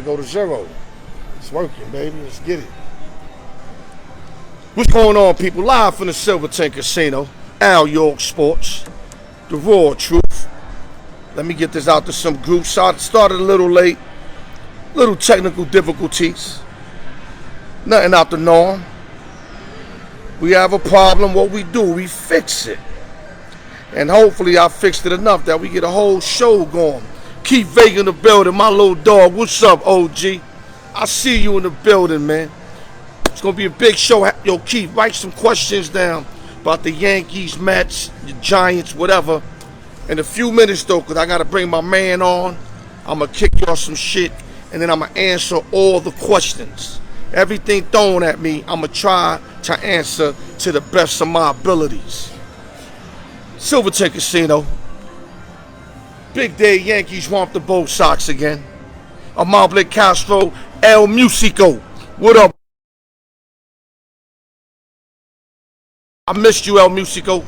Go to zero. It's working, baby. Let's get it. What's going on, people? Live from the Silverton Casino, Alyork Sports, the raw truth. Let me get this out to some groups. I started a little late, little technical difficulties. Nothing out the norm. We have a problem. What we do, we fix it. And hopefully I fixed it enough that we get a whole show going. Keith Vega in the building, my little dog. What's up, OG? I see you in the building, man. It's going to be a big show. Yo, Keith, write some questions down about the Yankees, Mets, the Giants, whatever. In a few minutes, though, because I got to bring my man on. I'm going to kick y'all some shit, and then I'm going to answer all the questions. Everything thrown at me, I'm going to try to answer to the best of my abilities. Silverton Casino. Big day, Yankees want the Bo Sox again. Amable Castro, El Musico. What up? I missed you, El Musico.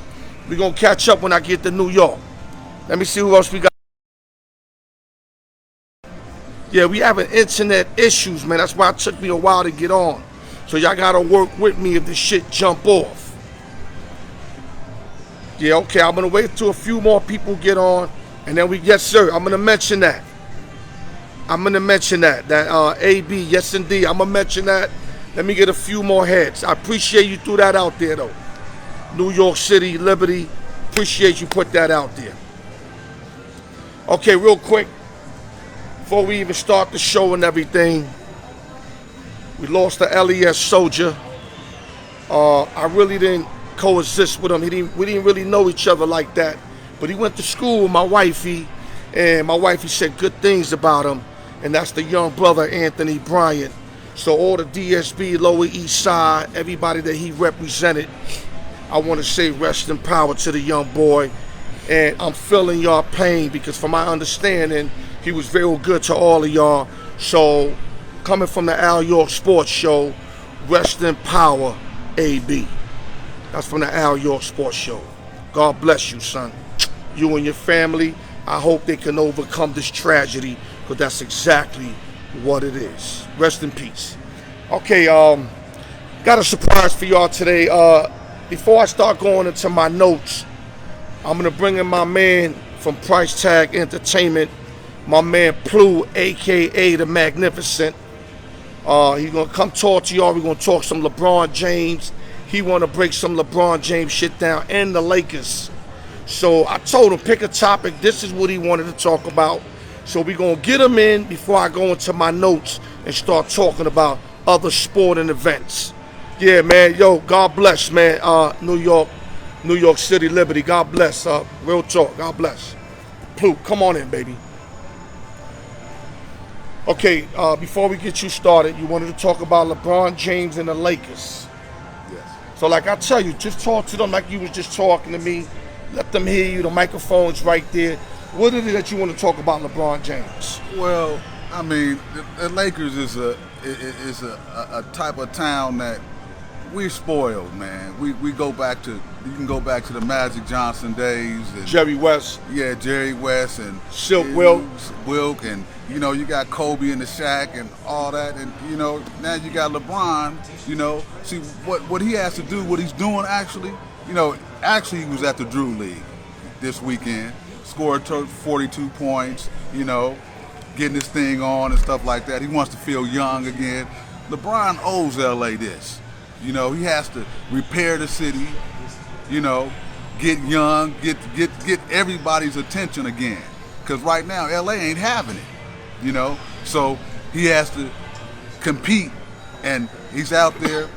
We're going to catch up when I get to New York. Let me see who else we got. Yeah, we having internet issues, man. That's why it took me a while to get on. So y'all got to work with me if this shit jump off. Yeah, okay, I'm going to wait till a few more people get on. And then yes, sir, I'm going to mention that. That AB, yes, indeed. I'm going to mention that. Let me get a few more heads. I appreciate you threw that out there, though. New York City, Liberty. Appreciate you put that out there. Okay, real quick. Before we even start the show and everything, we lost the LES soldier. I really didn't coexist with him. We didn't really know each other like that. But he went to school with my wifey, and my wifey said good things about him. And that's the young brother, Anthony Bryant. So all the DSB, Lower East Side, everybody that he represented, I want to say rest in power to the young boy. And I'm feeling y'all pain because from my understanding, he was very good to all of y'all. So coming from the Alyork Sports Show, rest in power, AB. That's from the Alyork Sports Show. God bless you, son. You and your family, I hope they can overcome this tragedy because that's exactly what it is. Rest in peace. Okay, got a surprise for y'all today. Before I start going into my notes, I'm going to bring in my man from Price Tag Entertainment, my man Plu, a.k.a. The Magnificent. He's going to come talk to y'all. We're going to talk some LeBron James. He want to break some LeBron James shit down and the Lakers. So I told him, pick a topic. This is what he wanted to talk about. So we're going to get him in before I go into my notes and start talking about other sporting events. Yeah, man. Yo, God bless, man. New York City, Liberty. God bless. Real talk. God bless. Plu, come on in, baby. Okay, before we get you started, you wanted to talk about LeBron James and the Lakers. Yes. So like I tell you, just talk to them like you was just talking to me. Let them hear you. The microphone's right there. What is it that you want to talk about LeBron James? Well, I mean, the Lakers is a type of town that we're spoiled, man. We go back to, you can go back to the Magic Johnson days and Jerry West. Yeah, Jerry West and Silk Wilk, and you know, you got Kobe and the Shaq and all that, and you know, now you got LeBron. You know, see what he has to do, what he's doing actually. You know, actually he was at the Drew League this weekend, scored 42 points. You know, getting his thing on and stuff like that. He wants to feel young again. LeBron owes LA this. You know, he has to repair the city, you know, get young, get everybody's attention again. Because right now, LA ain't having it, you know. So he has to compete, and he's out there.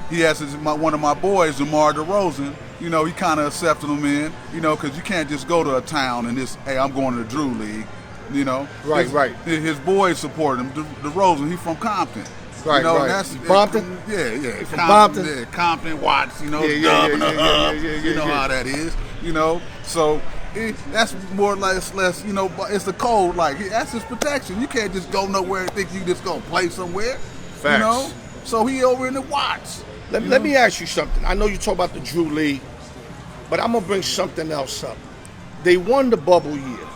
He has one of my boys, DeMar DeRozan, you know, he kind of accepted him in, you know, because you can't just go to a town and just, hey, I'm going to the Drew League, you know. Right. His boys support him. DeRozan, he's from Compton. Right, you know, right. That's Compton? Yeah. From Compton? Yeah, Compton, Watts, you know, Yeah, you know how that is, you know. So that's more or less, you know, it's the code, like, that's his protection. You can't just go nowhere and think you just gonna play somewhere. Facts. You know? So he over in the Watts. Let me ask you something. I know you talk about the Drew League, but I'm gonna bring something else up. They won the bubble year.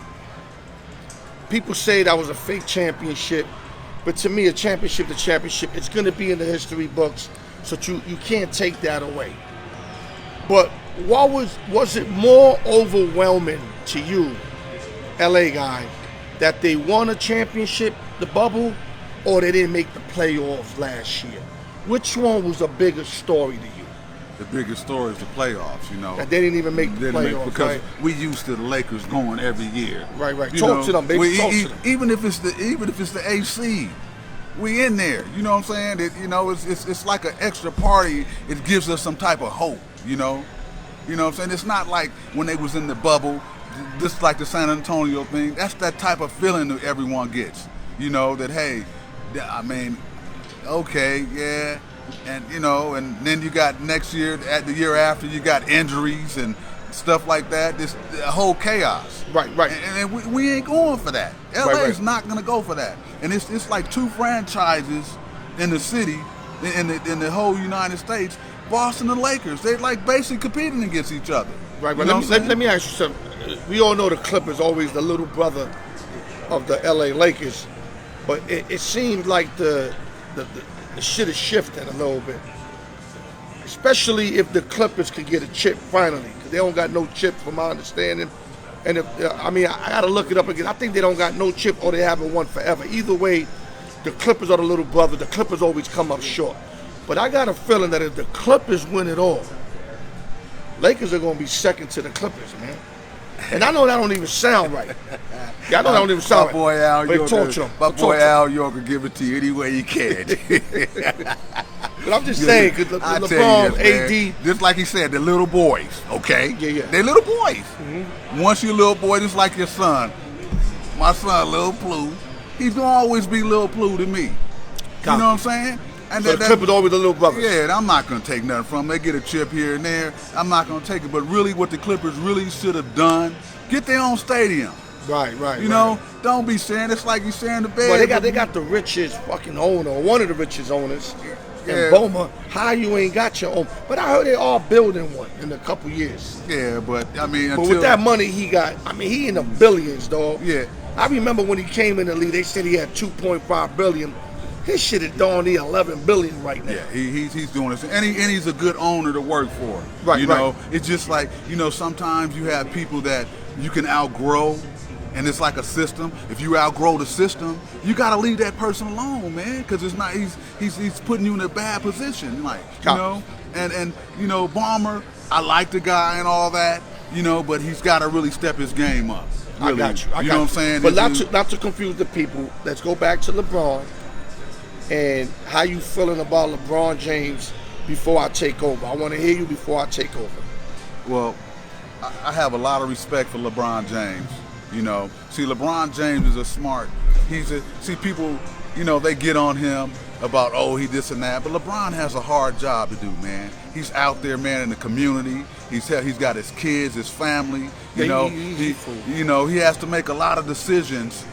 People say that was a fake championship. But to me, a championship, it's going to be in the history books, so you can't take that away. But was it more overwhelming to you, LA guy, that they won a championship, the bubble, or they didn't make the playoffs last year? Which one was a bigger story to you? The biggest story is the playoffs, you know. That they didn't even make the playoffs, because right? we used to the Lakers going every year. Right. Talk to them, baby. Talk to them. Even if it's the AC, we in there. You know what I'm saying? It's like an extra party. It gives us some type of hope. You know what I'm saying? It's not like when they was in the bubble, just like the San Antonio thing. That's that type of feeling that everyone gets. You know that, hey, I mean, okay, yeah. And and then you got next year, the year after, you got injuries and stuff like that. This whole chaos. Right. And we ain't going for that. LA is not going to go for that. And it's like two franchises in the city, in the whole United States. Boston and Lakers. They like basically competing against each other. Right. But let me ask you something. We all know the Clippers always the little brother of the LA Lakers, but it seems like the shit is shifting a little bit, especially if the Clippers could get a chip finally, because they don't got no chip from my understanding. And I gotta look it up again. I think they don't got no chip, or they haven't won forever. Either way, the Clippers are the little brother. The Clippers always come up short. But I got a feeling that if the Clippers win it all, Lakers are gonna be second to the Clippers, man. And I know that don't even sound right. Yeah, I know that don't even sound right. My boy Alyork will give it to you any way he can. But I'm just saying, because LeBron, AD. Just like he said, they're little boys, okay? Yeah. They're little boys. Mm-hmm. Once you're a little boy, just like your son. My son, Lil Plu, he's going to always be Lil Plu to me. You know what I'm saying? And so the Clippers always the little brothers. Yeah, and I'm not going to take nothing from them. They get a chip here and there. I'm not going to take it. But really what the Clippers really should have done, get their own stadium. Right. You know, don't be saying it's like you sharing the bed. Well, they got the richest fucking owner, or one of the richest owners. In Boma. How you ain't got your own? But I heard they all building one in a couple years. Yeah, but I mean, but with that money he got, he in the billions, dog. Yeah. I remember when he came in the league, they said he had 2.5 billion. His shit is down to 11 billion right now. Yeah, he's doing this, and he's a good owner to work for. Right. You know, it's just like, sometimes you have people that you can outgrow. And it's like a system. If you outgrow the system, you gotta leave that person alone, man, because it's not. He's putting you in a bad position, like And Ballmer, I like the guy and all that, but he's got to really step his game up. Really. I got you. You know what I'm saying? But not to confuse the people. Let's go back to LeBron and how you feeling about LeBron James before I take over. I want to hear you before I take over. Well, I have a lot of respect for LeBron James. See, LeBron James is a smart. People, they get on him about, he this and that, but LeBron has a hard job to do, man. He's out there, man, in the community. He's got his kids, his family. He has to make a lot of decisions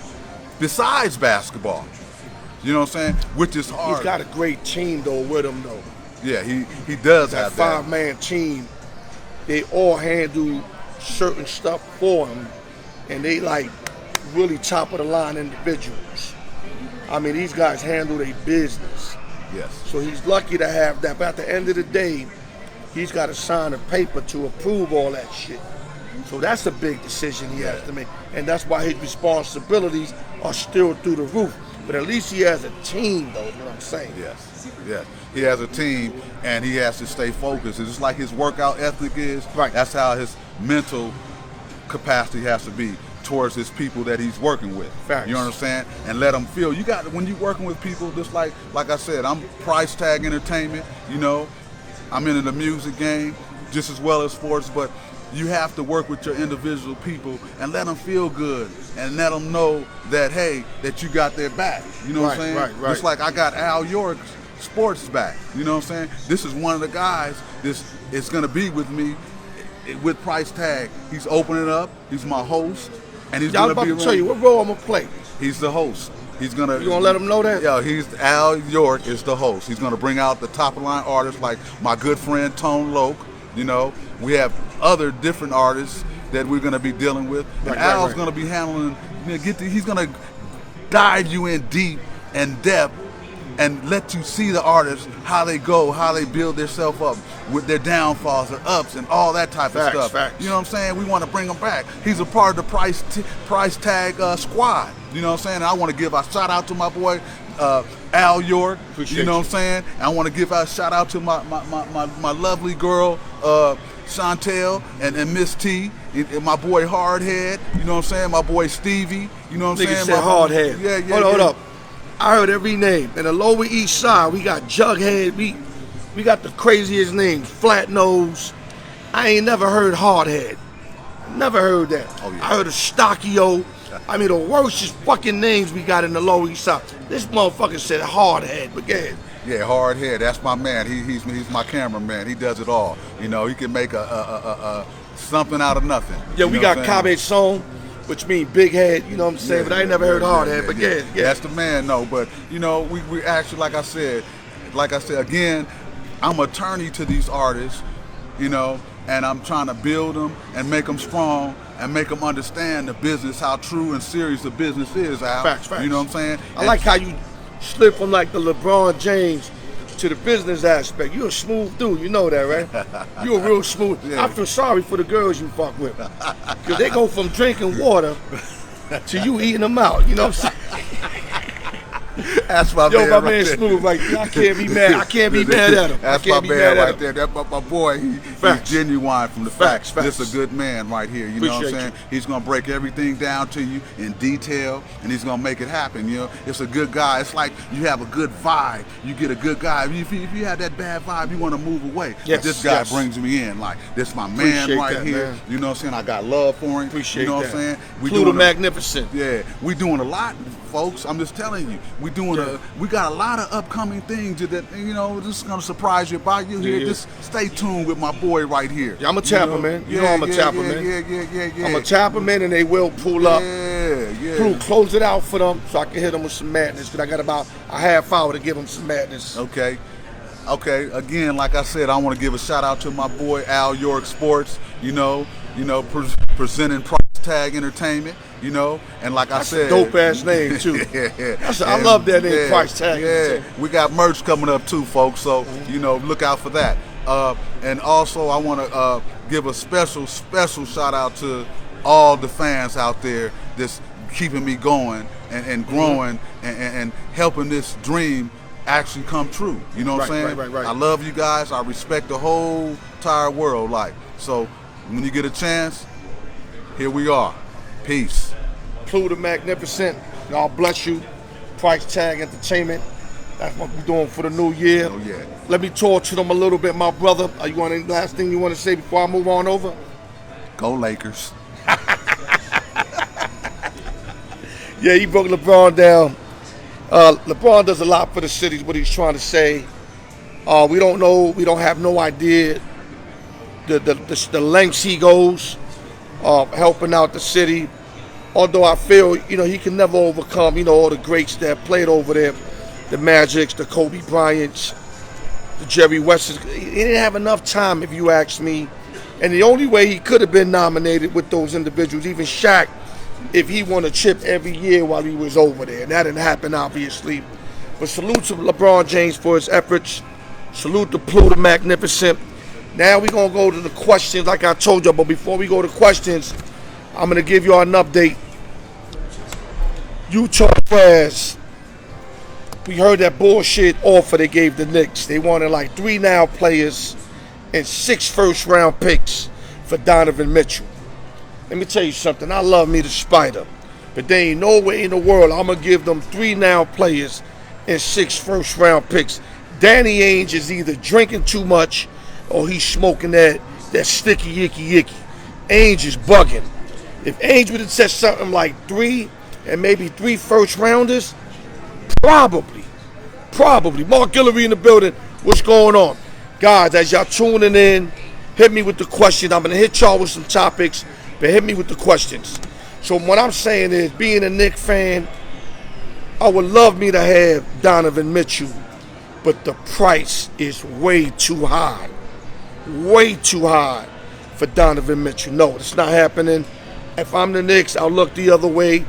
besides basketball. You know what I'm saying? Which is hard. He's got a great team though with him though. Yeah, he does have that. 5-man team. They all handle certain stuff for him. And they like really top of the line individuals. These guys handle their business. Yes. So he's lucky to have that. But at the end of the day, he's got to sign a paper to approve all that shit. So that's a big decision he has to make. And that's why his responsibilities are still through the roof. But at least he has a team, though, is what I'm saying. Yes. He has a team, and he has to stay focused. It's just like his workout ethic is. Right. That's how his mental capacity has to be towards his people that he's working with. Facts. You understand? And let them feel. When you're working with people, just like I said, I'm price tag entertainment. I'm into the music game just as well as sports, but you have to work with your individual people and let them feel good and let them know that, hey, that you got their back. You know what I'm saying? Right. Just like I got Alyork's sports back. You know what I'm saying? This is one of the guys is going to be with me with price tag. He's opening up. He's my host, and he's going to be around. Tell you what role I'm gonna play. He's the host. You gonna let him know that? Yeah, Alyork is the host. He's gonna bring out the top of the line artists like my good friend Tone Loc. We have other different artists that we're gonna be dealing with. And Al's gonna be handling. He's gonna dive you in deep and depth, and let you see the artists, how they go, how they build themselves up with their downfalls, their ups, and all that type of stuff. Facts. You know what I'm saying? We want to bring him back. He's a part of the price tag squad. You know what I'm saying? And I want to give a shout out to my boy Alyork. You know what I'm saying? And I want to give a shout out to my lovely girl Chantel and Miss T, and my boy Hardhead. You know what I'm saying? My boy Stevie. You know what I'm saying? Said Hardhead. Yeah. Hold up. I heard every name. In the Lower East Side, we got Jughead. We got the craziest names. Flat Nose. I ain't never heard Hardhead. Never heard that. Oh, yeah. I heard of Stockio. I mean, the worstest fucking names we got in the Lower East Side. This motherfucker said Hardhead. But again. Yeah, Hardhead. That's my man. He's my cameraman. He does it all. You know, he can make a something out of nothing. Yeah, we got Cabe Song, which means big head, you know what I'm saying? But I ain't never heard Hardhead. But yeah. That's the man, no. But, you know, we actually, like I said, again, I'm an attorney to these artists, you know, and I'm trying to build them and make them strong and make them understand the business, how true and serious the business is, Al. Facts. You know what I'm saying? I like how you slip from like the LeBron James to the business aspect. You're a smooth dude, you know that, right? You're a real smooth. Yeah. I feel sorry for the girls you fuck with, because they go from drinking water to you eating them out, you know what I'm saying? That's my man. Yo, my man Smooth right there. I can't be mad. I can't be mad at him. That's my man right there. That's my boy. He's genuine from the facts. This is a good man right here. You know what I'm saying? He's gonna break everything down to you in detail, and he's gonna make it happen. You know, it's a good guy. It's like you have a good vibe. You get a good guy. If you have that bad vibe, you want to move away. Yes, but this guy brings me in. Like, this my man right here. Man. You know what I'm saying? I got love for him. Appreciate you know that. what I'm saying? Pluto Magnificent. Yeah, we doing a lot, folks. I'm just telling you, we got a lot of upcoming things that, you know, this is gonna surprise you about you here. Just stay tuned with my boy right here. Yeah, I'm a tapper, man. You know I'm a tapper, man. Yeah. I'm a tapper, man, and they will pull up. Yeah. Crew, close it out for them so I can hit them with some madness, because I got about a half hour to give them some madness. Okay. Again, like I said, I want to give a shout out to my boy Alyork Sports. You know, presenting Price Tag Entertainment. You know, and like That's I said, a dope ass name too. I love that name, Price Tag. Yeah, we got merch coming up too, folks. So you know, look out for that. And also, I want to give a special shout out to all the fans out there that's keeping me going and growing and helping this dream actually come true. You know what I'm saying? Right. I love you guys. I respect the whole entire world. Like, so when you get a chance, here we are. Peace. Pluto Magnificent. God bless you. Price Tag Entertainment. That's what we're doing for the new year. Oh, yeah. Let me talk to them a little bit, my brother. Are you want any last thing you want to say before I move on over? Go Lakers. Yeah, he broke LeBron down. LeBron does a lot for the city, is what he's trying to say. We don't know. We don't have no idea the lengths he goes helping out the city. Although I feel, you know, he can never overcome, you know, all the greats that played over there, the Magics, the Kobe Bryants, the Jerry Wests. He didn't have enough time, if you ask me. And the only way he could have been nominated with those individuals, even Shaq, if he won a chip every year while he was over there. And that didn't happen, obviously. But salute to LeBron James for his efforts. Salute to Pluto Magnificent. Now we're going to go to the questions, like I told you. But before we go to questions, I'm going to give you an update. Utah Jazz. We heard that bullshit offer they gave the Knicks. They wanted like 3 now players and 6 first-round picks for Donovan Mitchell. Let me tell you something. I love me the Spider. But there ain't no way in the world I'm going to give them 3 now players and 6 first-round picks. Danny Ainge is either drinking too much or he's smoking that sticky, yicky. Ainge is bugging. If Ainge would have said something like 3 and maybe 3 first-rounders, probably. Mark Guillory in the building. What's going on? Guys, as y'all tuning in, hit me with the question. I'm going to hit y'all with some topics, but hit me with the questions. So what I'm saying is, being a Knicks fan, I would love me to have Donovan Mitchell, but the price is way too high. Way too high for Donovan Mitchell. No, it's not happening. If I'm the Knicks, I'll look the other way.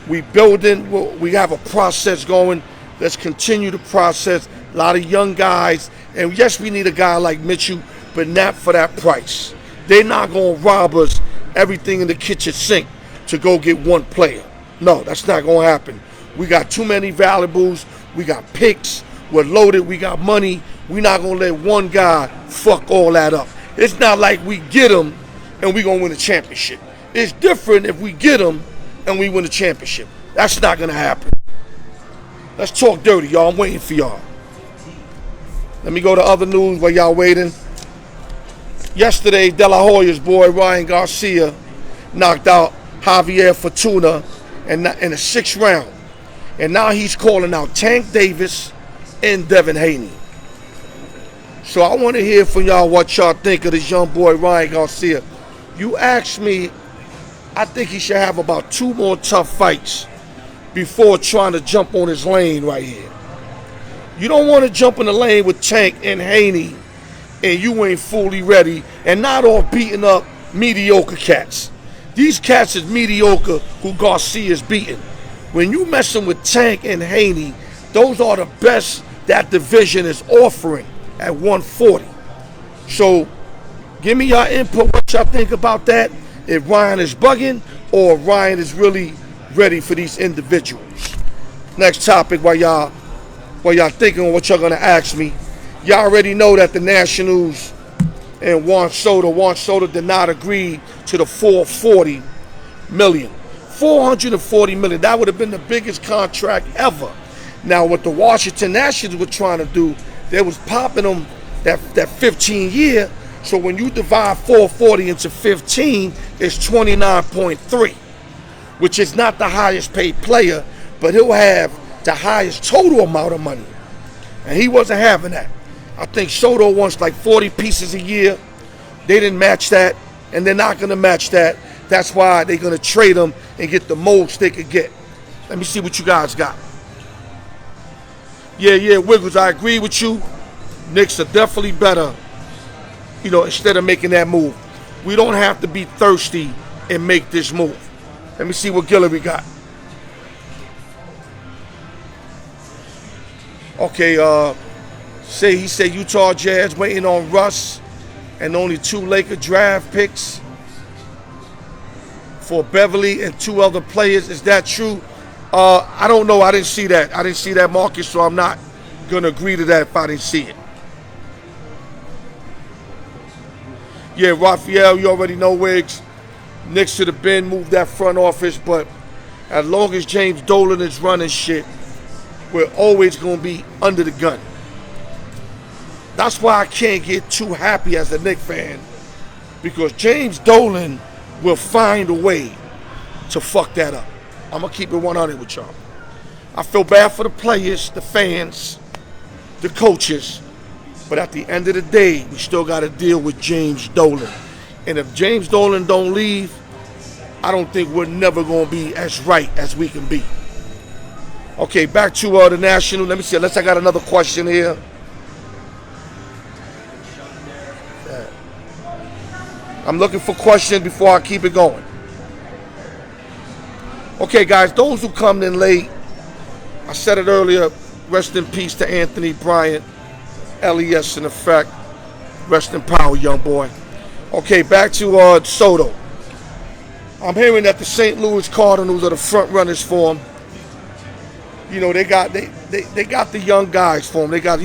We building. We have a process going. Let's continue the process. A lot of young guys. And yes, we need a guy like Mitchell, but not for that price. They're not going to rob us everything in the kitchen sink to go get one player. No, that's not going to happen. We got too many valuables. We got picks. We're loaded. We got money. We're not going to let one guy fuck all that up. It's not like we get him and we're going to win a championship. It's different if we get him and we win a championship. That's not going to happen. Let's talk dirty, y'all. I'm waiting for y'all. Let me go to other news while y'all waiting. Yesterday, De La Hoya's boy, Ryan Garcia, knocked out Javier Fortuna in the 6th round. And now he's calling out Tank Davis and Devin Haney. So I want to hear from y'all what y'all think of this young boy, Ryan Garcia. You asked me, I think he should have about 2 more tough fights before trying to jump on his lane right here. You don't want to jump in the lane with Tank and Haney and you ain't fully ready and not all beating up mediocre cats. These cats is mediocre who Garcia's beating. When you messing with Tank and Haney, those are the best that division is offering at 140. So give me your input, what y'all think about that. If Ryan is bugging or Ryan is really ready for these individuals. Next topic while y'all thinking what y'all gonna ask me. Y'all already know that the Nationals and Juan Soto did not agree to the $440 million. $440 million. That would have been the biggest contract ever. Now what the Washington Nationals were trying to do, they was popping them that 15-year. So when you divide 440 into 15, it's 29.3, which is not the highest paid player, but he'll have the highest total amount of money. And he wasn't having that. I think Soto wants like 40 pieces a year. They didn't match that, and they're not going to match that. That's why they're going to trade him and get the most they could get. Let me see what you guys got. Yeah, Wiggles, I agree with you. Knicks are definitely better, instead of making that move. We don't have to be thirsty and make this move. Let me see what Guillory got. Okay, he said Utah Jazz waiting on Russ and only 2 Laker draft picks for Beverly and 2 other players. Is that true? I don't know. I didn't see that. I didn't see that, Marcus, so I'm not going to agree to that if I didn't see it. Yeah, Raphael, you already know, Wiggs. Knicks should have been moved that front office, but as long as James Dolan is running shit, we're always going to be under the gun. That's why I can't get too happy as a Knicks fan, because James Dolan will find a way to fuck that up. I'm going to keep it 100 with y'all. I feel bad for the players, the fans, the coaches, but at the end of the day, we still got to deal with James Dolan. And if James Dolan don't leave, I don't think we're never going to be as right as we can be. Okay, back to the National. Let me see, unless I got another question here. I'm looking for questions before I keep it going. Okay, guys, those who come in late, I said it earlier, rest in peace to Anthony Bryant, LES in effect. Rest in power, young boy. Okay, back to Soto. I'm hearing that the St. Louis Cardinals are the front runners for him. They got the young guys for him. They got,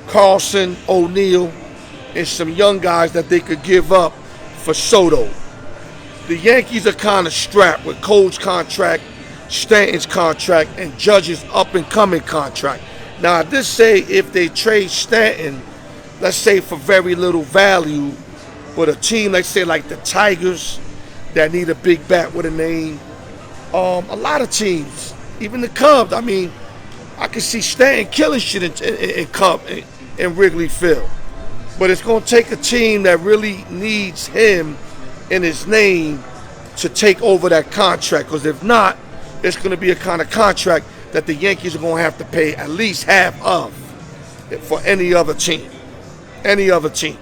Carlson, O'Neal, and some young guys that they could give up for Soto. The Yankees are kind of strapped with Cole's contract, Stanton's contract, and Judge's up-and-coming contract. Now, I did say if they trade Stanton, let's say for very little value, but a team, let's say like the Tigers that need a big bat with a name, a lot of teams, even the Cubs, I can see Stanton killing shit in Wrigley Field. But it's going to take a team that really needs him in his name to take over that contract. Because if not, it's going to be a kind of contract that the Yankees are going to have to pay at least half of for any other team. Any other team.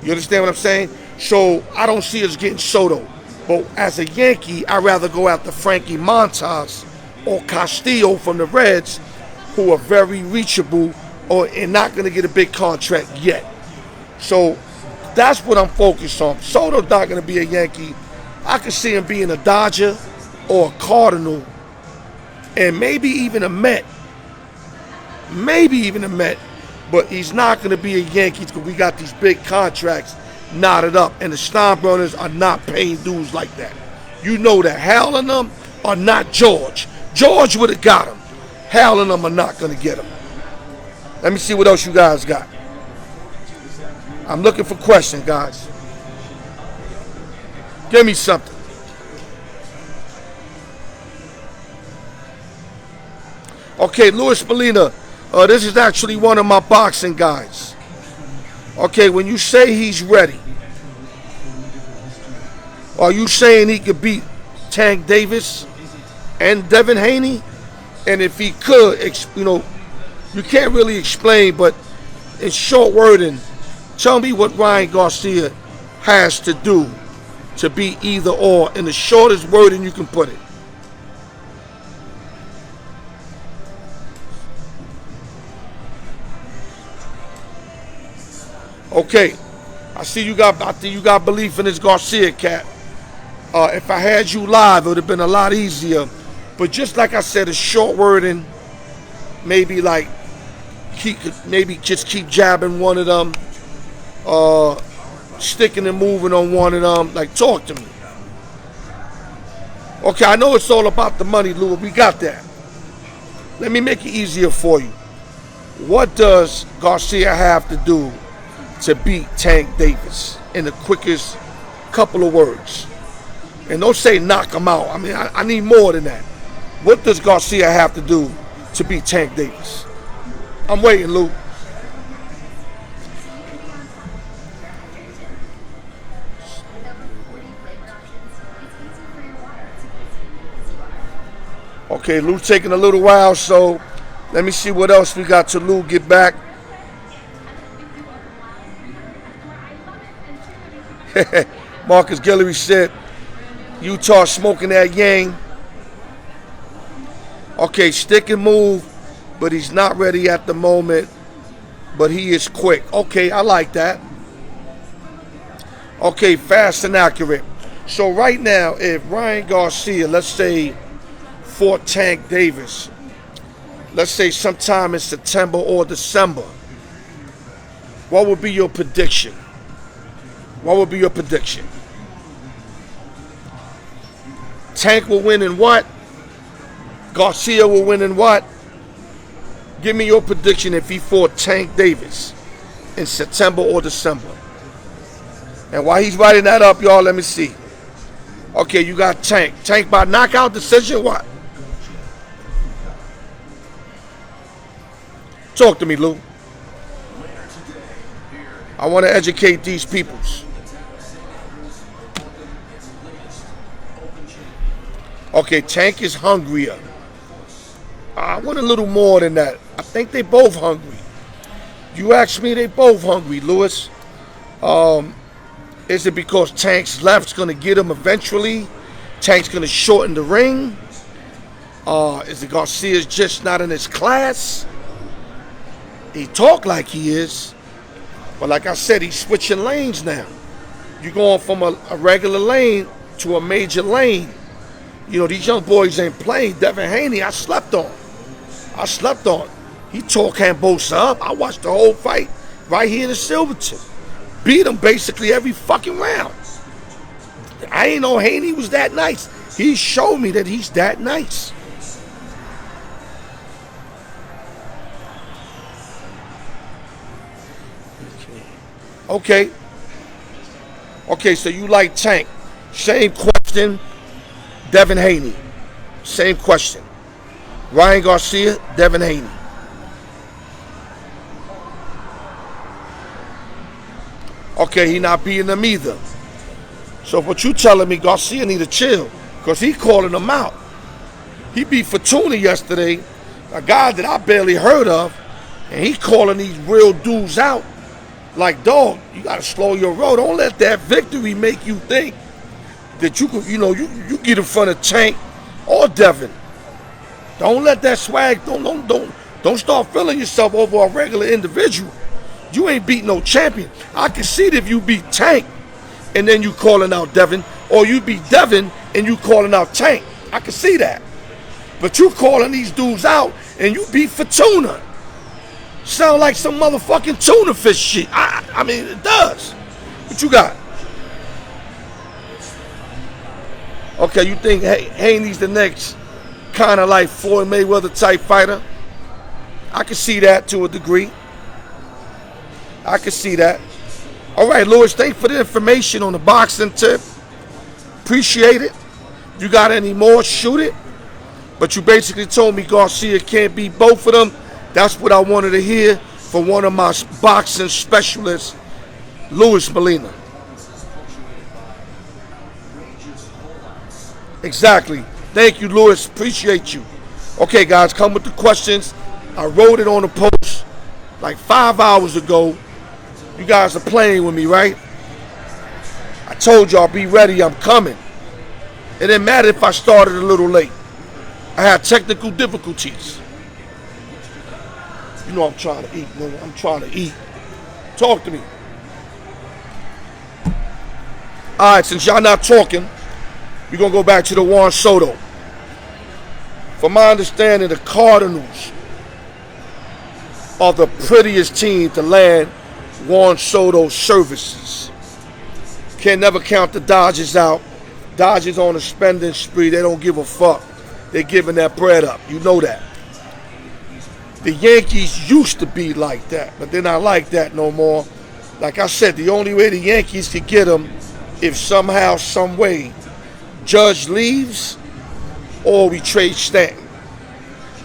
You understand what I'm saying? So I don't see us getting Soto. But as a Yankee, I'd rather go after Frankie Montas or Castillo from the Reds, who are very reachable and not going to get a big contract yet. So that's what I'm focused on. Soto's not going to be a Yankee. I could see him being a Dodger or a Cardinal, and maybe even a Met. But he's not going to be a Yankee because we got these big contracts knotted up, and the Steinbrenners are not paying dues like that. You know that. Hal and them are not George. George would have got him. Hal and them are not going to get him. Let me see what else you guys got. I'm looking for questions, guys. Give me something. Okay, Luis Molina. This is actually one of my boxing guys. Okay, when you say he's ready, are you saying he could beat Tank Davis and Devin Haney? And if he could, you can't really explain, but in short wording, tell me what Ryan Garcia has to do to be either or in the shortest wording you can put it. Okay, I think you got belief in this Garcia cat. If I had you live, it would have been a lot easier. But just like I said, a short wording, maybe just keep jabbing one of them, sticking and moving on one of them. Like, talk to me. Okay, I know it's all about the money, Lou. We got that. Let me make it easier for you. What does Garcia have to do to beat Tank Davis in the quickest couple of words? And don't say knock him out. I mean, I need more than that. What does Garcia have to do to beat Tank Davis? I'm waiting, Lou. Okay, Lou taking a little while, so let me see what else we got till Lou get back. Marcus Guillory said, Utah smoking that yang. Okay, stick and move, but he's not ready at the moment, but he is quick. Okay, I like that. Okay, fast and accurate. So right now, if Ryan Garcia, let's say, fought Tank Davis, let's say sometime in September or December, what would be your prediction? What would be your prediction? Tank will win in what? Garcia will win in what? Give me your prediction if he fought Tank Davis in September or December. And while he's writing that up, y'all, let me see. Okay, you got Tank. Tank by knockout decision, what? Talk to me, Lou. I want to educate these peoples. Okay, Tank is hungrier. I want a little more than that. I think they both hungry. You ask me, they both hungry, Lewis. Is it because Tank's left's going to get him eventually? Tank's going to shorten the ring? Is it Garcia's just not in his class? He talk like he is. But like I said, he's switching lanes now. You're going from a regular lane to a major lane. You know, these young boys ain't playing. Devin Haney, I slept on. He tore Cambosa up. I watched the whole fight right here in Silverton. Beat him basically every fucking round. I ain't know Haney was that nice. He showed me that he's that nice. Okay, so you like Tank. Same question, Devin Haney. Same question. Ryan Garcia, Devin Haney. Okay, he not beating them either. So what you telling me, Garcia need to chill, because he calling them out. He beat Fortuna yesterday, a guy that I barely heard of, and he calling these real dudes out. Like, dog, you got to slow your roll. Don't let that victory make you think that you could, you get in front of Tank or Devin. Don't let that swag, don't start feeling yourself over a regular individual. You ain't beat no champion. I can see it if you beat Tank and then you calling out Devin, or you beat Devin and you calling out Tank. I can see that. But you calling these dudes out and you beat Fortuna. Sound like some motherfucking tuna fish shit. I mean, it does. What you got? Okay, you think Haney's the next kind of like Floyd Mayweather type fighter? I can see that to a degree. I can see that. All right, Lewis, thanks for the information on the boxing tip. Appreciate it. You got any more, shoot it. But you basically told me Garcia can't beat both of them. That's what I wanted to hear from one of my boxing specialists, Luis Molina. Exactly. Thank you, Luis. Appreciate you. Okay, guys, come with the questions. I wrote it on the post like 5 hours ago. You guys are playing with me, right? I told y'all, be ready, I'm coming. It didn't matter if I started a little late. I had technical difficulties. You know I'm trying to eat, nigga. I'm trying to eat. Talk to me. All right, since y'all not talking, we're going to go back to the Juan Soto. From my understanding, the Cardinals are the prettiest team to land Juan Soto services. Can never count the Dodgers out. Dodgers on a spending spree. They don't give a fuck. They're giving that bread up. You know that. The Yankees used to be like that, but they're not like that no more. Like I said, the only way the Yankees could get them if somehow, some way, Judge leaves or we trade Stanton.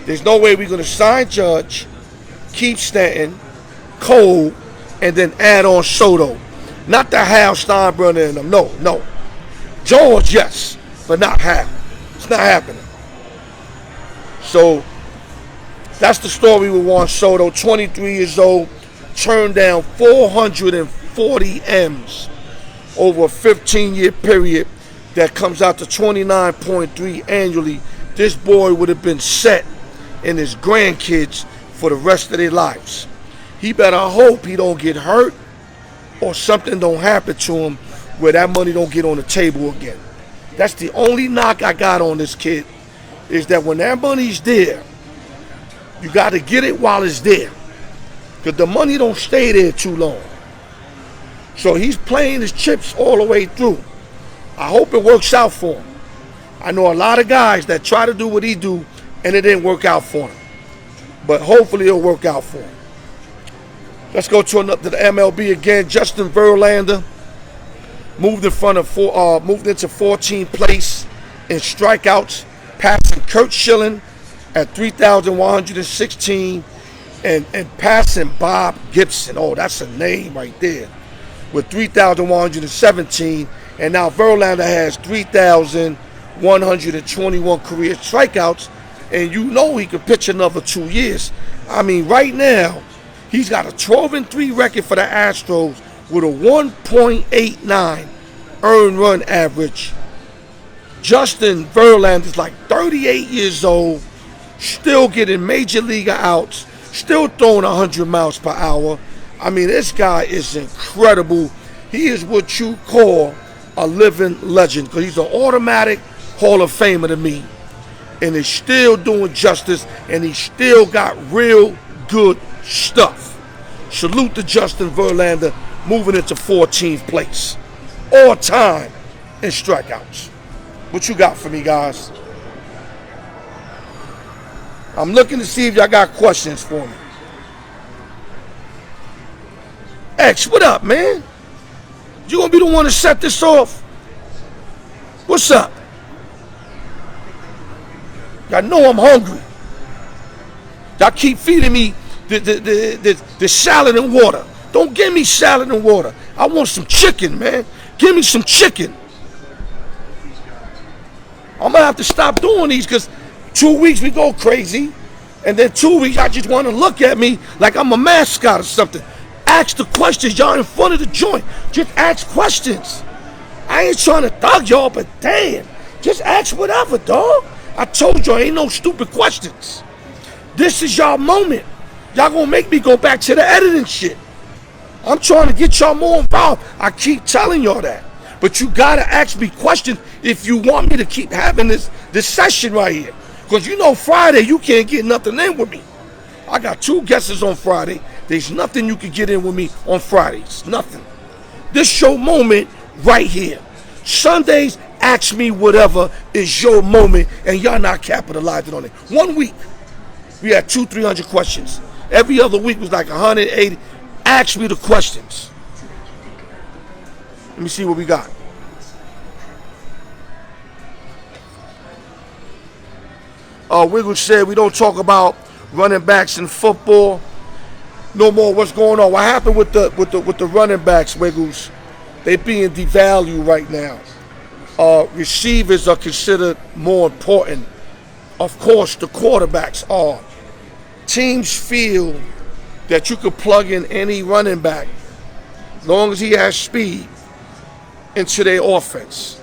There's no way we're going to sign Judge, keep Stanton, Cole, and then add on Soto. Not the Hal Steinbrenner and them. No. George, yes, but not Hal. It's not happening. So that's the story with Juan Soto, 23 years old, turned down 440 M's over a 15-year period. That comes out to 29.3 annually. This boy would have been set in his grandkids for the rest of their lives. He better hope he don't get hurt or something don't happen to him where that money don't get on the table again. That's the only knock I got on this kid, is that when that money's there, you got to get it while it's there, because the money don't stay there too long. So he's playing his chips all the way through. I hope it works out for him. I know a lot of guys that try to do what he do and it didn't work out for him. But hopefully it'll work out for him. Let's go to the MLB again. Justin Verlander moved into 14th place in strikeouts, passing Kurt Schilling at 3,116 and passing Bob Gibson. Oh, that's a name right there, with 3,117. And now Verlander has 3,121 career strikeouts, and you know he could pitch another 2 years. I mean, right now, he's got a 12-3 record for the Astros with a 1.89 earned run average. Justin Verlander is like 38 years old, still getting major league outs, still throwing 100 miles per hour. I mean, this guy is incredible. He is what you call a living legend, because he's an automatic Hall of Famer to me, and he's still doing justice, and he still got real good stuff. Salute to Justin Verlander, moving into 14th place all time in strikeouts. What you got for me, guys? I'm looking to see if y'all got questions for me. X, what up, man? You gonna be the one to set this off? What's up? Y'all know I'm hungry. Y'all keep feeding me the salad and water. Don't give me salad and water. I want some chicken, man. Give me some chicken. I'm gonna have to stop doing these, because 2 weeks we go crazy, and then 2 weeks y'all just want to look at me like I'm a mascot or something. Ask the questions. Y'all in front of the joint. Just ask questions. I ain't trying to thug y'all, but damn, just ask whatever, dog. I told y'all ain't no stupid questions. This is y'all moment. Y'all gonna make me go back to the editing shit. I'm trying to get y'all more involved. I keep telling y'all that. But you gotta ask me questions if you want me to keep having this session right here. Because you know Friday, you can't get nothing in with me. I got 2 guesses on Friday. There's nothing you can get in with me on Fridays. Nothing. This your moment right here. Sundays, ask me whatever is your moment, and y'all not capitalizing on it. 1 week, we had 200-300 questions. Every other week was like 180. Ask me the questions. Let me see what we got. Wiggle said we don't talk about running backs in football no more. What's going on? What happened with the running backs, Wiggles? They being devalued right now. Receivers are considered more important. Of course, the quarterbacks are. Teams feel that you could plug in any running back, as long as he has speed, into their offense.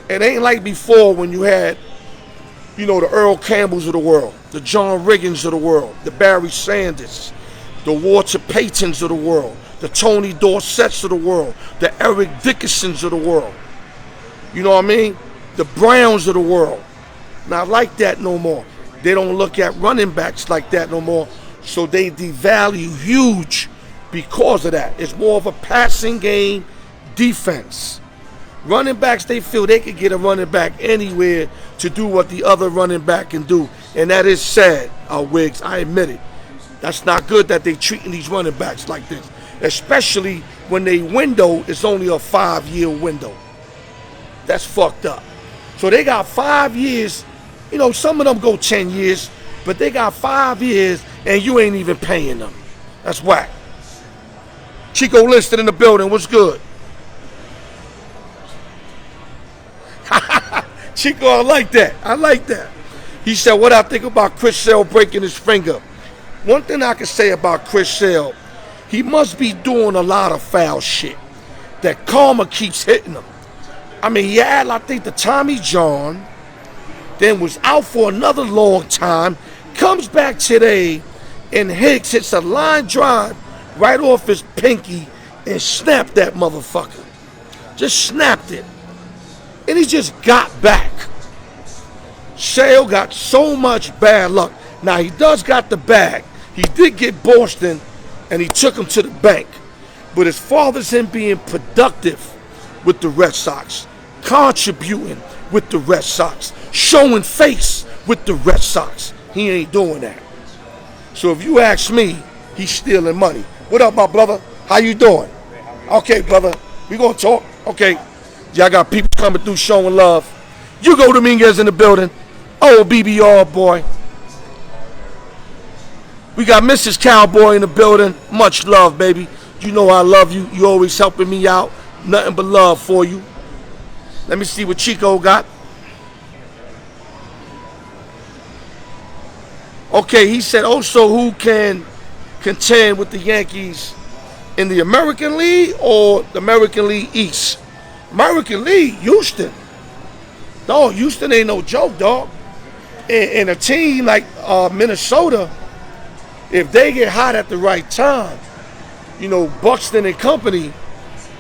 It ain't like before when you had, the Earl Campbells of the world, the John Riggins of the world, the Barry Sanders, the Walter Paytons of the world, the Tony Dorsetts of the world, the Eric Dickersons of the world. You know what I mean? The Browns of the world. Not like that no more. They don't look at running backs like that no more. So they devalue huge because of that. It's more of a passing game defense. Running backs, they feel they could get a running back anywhere to do what the other running back can do. And that is sad, Wiggs. I admit it. That's not good that they treating these running backs like this. Especially when their window is only a 5-year window. That's fucked up. So they got 5 years. Some of them go 10 years, but they got 5 years and you ain't even paying them. That's whack. Chico listed in the building. What's good? Chico, I like that. I like that. He said, what I think about Chris Sale breaking his finger. One thing I can say about Chris Sale, he must be doing a lot of foul shit. That karma keeps hitting him. I mean, he had, I think, the Tommy John, then was out for another long time, comes back today, and Hicks hits a line drive right off his pinky and snapped that motherfucker. Just snapped it. And he just got back. Sale got so much bad luck. Now, he does got the bag. He did get Boston, and he took him to the bank. But as far as him being productive with the Red Sox, contributing with the Red Sox, showing face with the Red Sox, he ain't doing that. So if you ask me, he's stealing money. What up, my brother? How you doing? Okay, brother. We gonna talk? Okay. Y'all got people coming through showing love. Hugo Dominguez in the building. Oh, BBR boy. We got Mrs. Cowboy in the building. Much love, baby. You know I love you. You always helping me out. Nothing but love for you. Let me see what Chico got. Okay, he said also who can contend with the Yankees in the American League or the American League East? American League, Houston. Dog, Houston ain't no joke, dog. And a team like Minnesota, if they get hot at the right time, Buxton and company,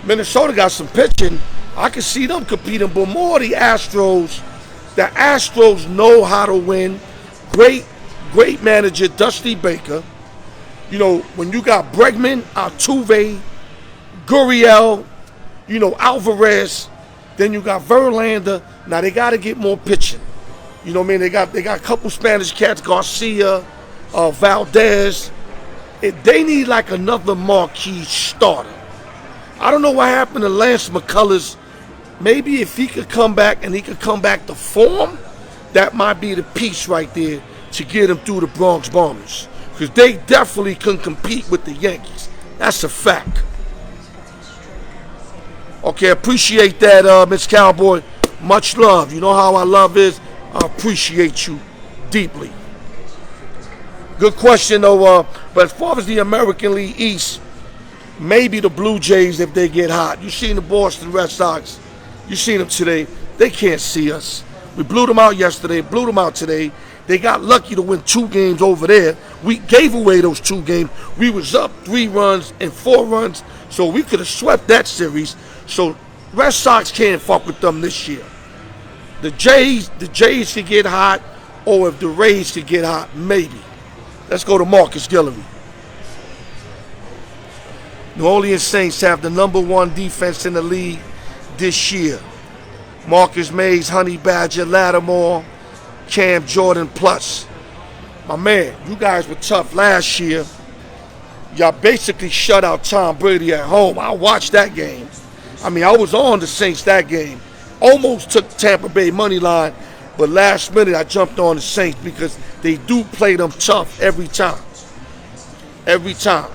Minnesota got some pitching. I can see them competing, but more the Astros. The Astros know how to win. Great manager, Dusty Baker. When you got Bregman, Altuve, Gurriel, Alvarez, then you got Verlander. Now they got to get more pitching. You know what I mean? They got a couple Spanish cats, Garcia, Valdez. They need like another marquee starter. I don't know what happened to Lance McCullers. Maybe if he could come back and he could come back to form, that might be the piece right there to get him through the Bronx Bombers. Because they definitely can compete with the Yankees. That's a fact. Okay, appreciate that, Miss Cowboy. Much love. You know how I love is? I appreciate you deeply. Good question, though. But as far as the American League East, Maybe the Blue Jays if they get hot. You seen the Boston Red Sox. You seen them today. They can't see us. We blew them out yesterday, blew them out today. They got lucky to win 2 games over there. We gave away those 2 games. We was up 3 runs and 4 runs, so we could have swept that series. So Red Sox can't fuck with them this year. The Jays could get hot, or if the Rays could get hot, maybe. Let's go to Marcus Guillory. New Orleans Saints have the #1 defense in the league this year. Marcus Mays, Honey Badger, Lattimore, Cam Jordan plus. My man, you guys were tough last year. Y'all basically shut out Tom Brady at home. I watched that game. I mean, I was on the Saints that game. Almost took Tampa Bay money line, but last minute I jumped on the Saints because they do play them tough every time. Every time.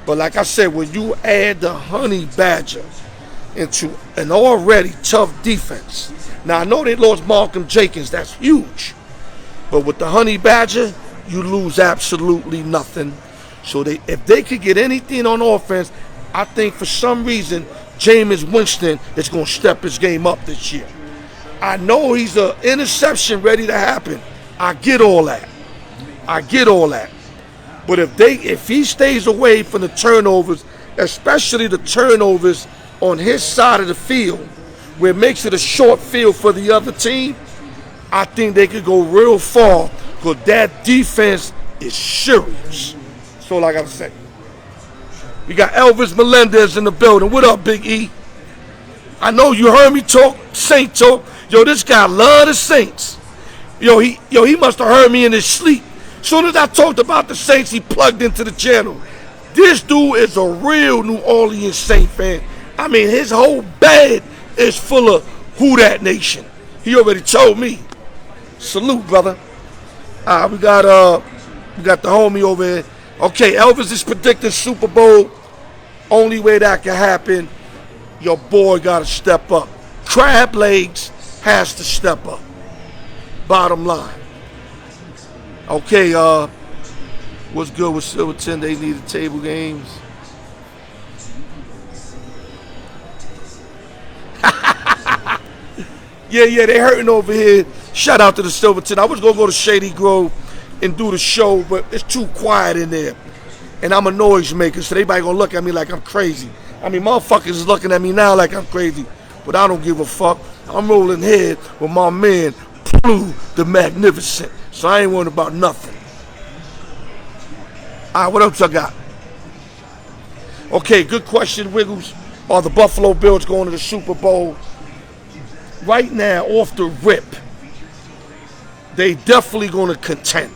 But like I said, when you add the Honey Badger into an already tough defense. Now, I know they lost Malcolm Jenkins. That's huge. But with the Honey Badger, you lose absolutely nothing. So if they could get anything on offense, I think for some reason, Jameis Winston is going to step his game up this year. I know he's an interception ready to happen. I get all that. But if he stays away from the turnovers, especially the turnovers on his side of the field, where it makes it a short field for the other team, I think they could go real far because that defense is serious. That's all I got to say. We got Elvis Melendez in the building. What up, Big E? I know you heard me talk, Saint talk. Yo, this guy love the Saints. He must have heard me in his sleep. Soon as I talked about the Saints, he plugged into the channel. This dude is a real New Orleans Saint fan. I mean, his whole bed is full of Who Dat Nation. He already told me. Salute, brother. We got the homie over here. Okay, Elvis is predicting Super Bowl. Only way that can happen, your boy got to step up. Crab Legs has to step up. Bottom line. Okay, what's good with Silverton? They needed table games. Yeah, they hurting over here. Shout out to the Silverton. I was going to go to Shady Grove and do the show, but it's too quiet in there. And I'm a noise maker, so everybody going to look at me like I'm crazy. I mean, motherfuckers is looking at me now like I'm crazy, but I don't give a fuck. I'm rolling head with my man, Blue the Magnificent. So I ain't worried about nothing. All right, what else I got? Okay, good question, Wiggles. Are the Buffalo Bills going to the Super Bowl? Right now, off the rip, they definitely going to contend.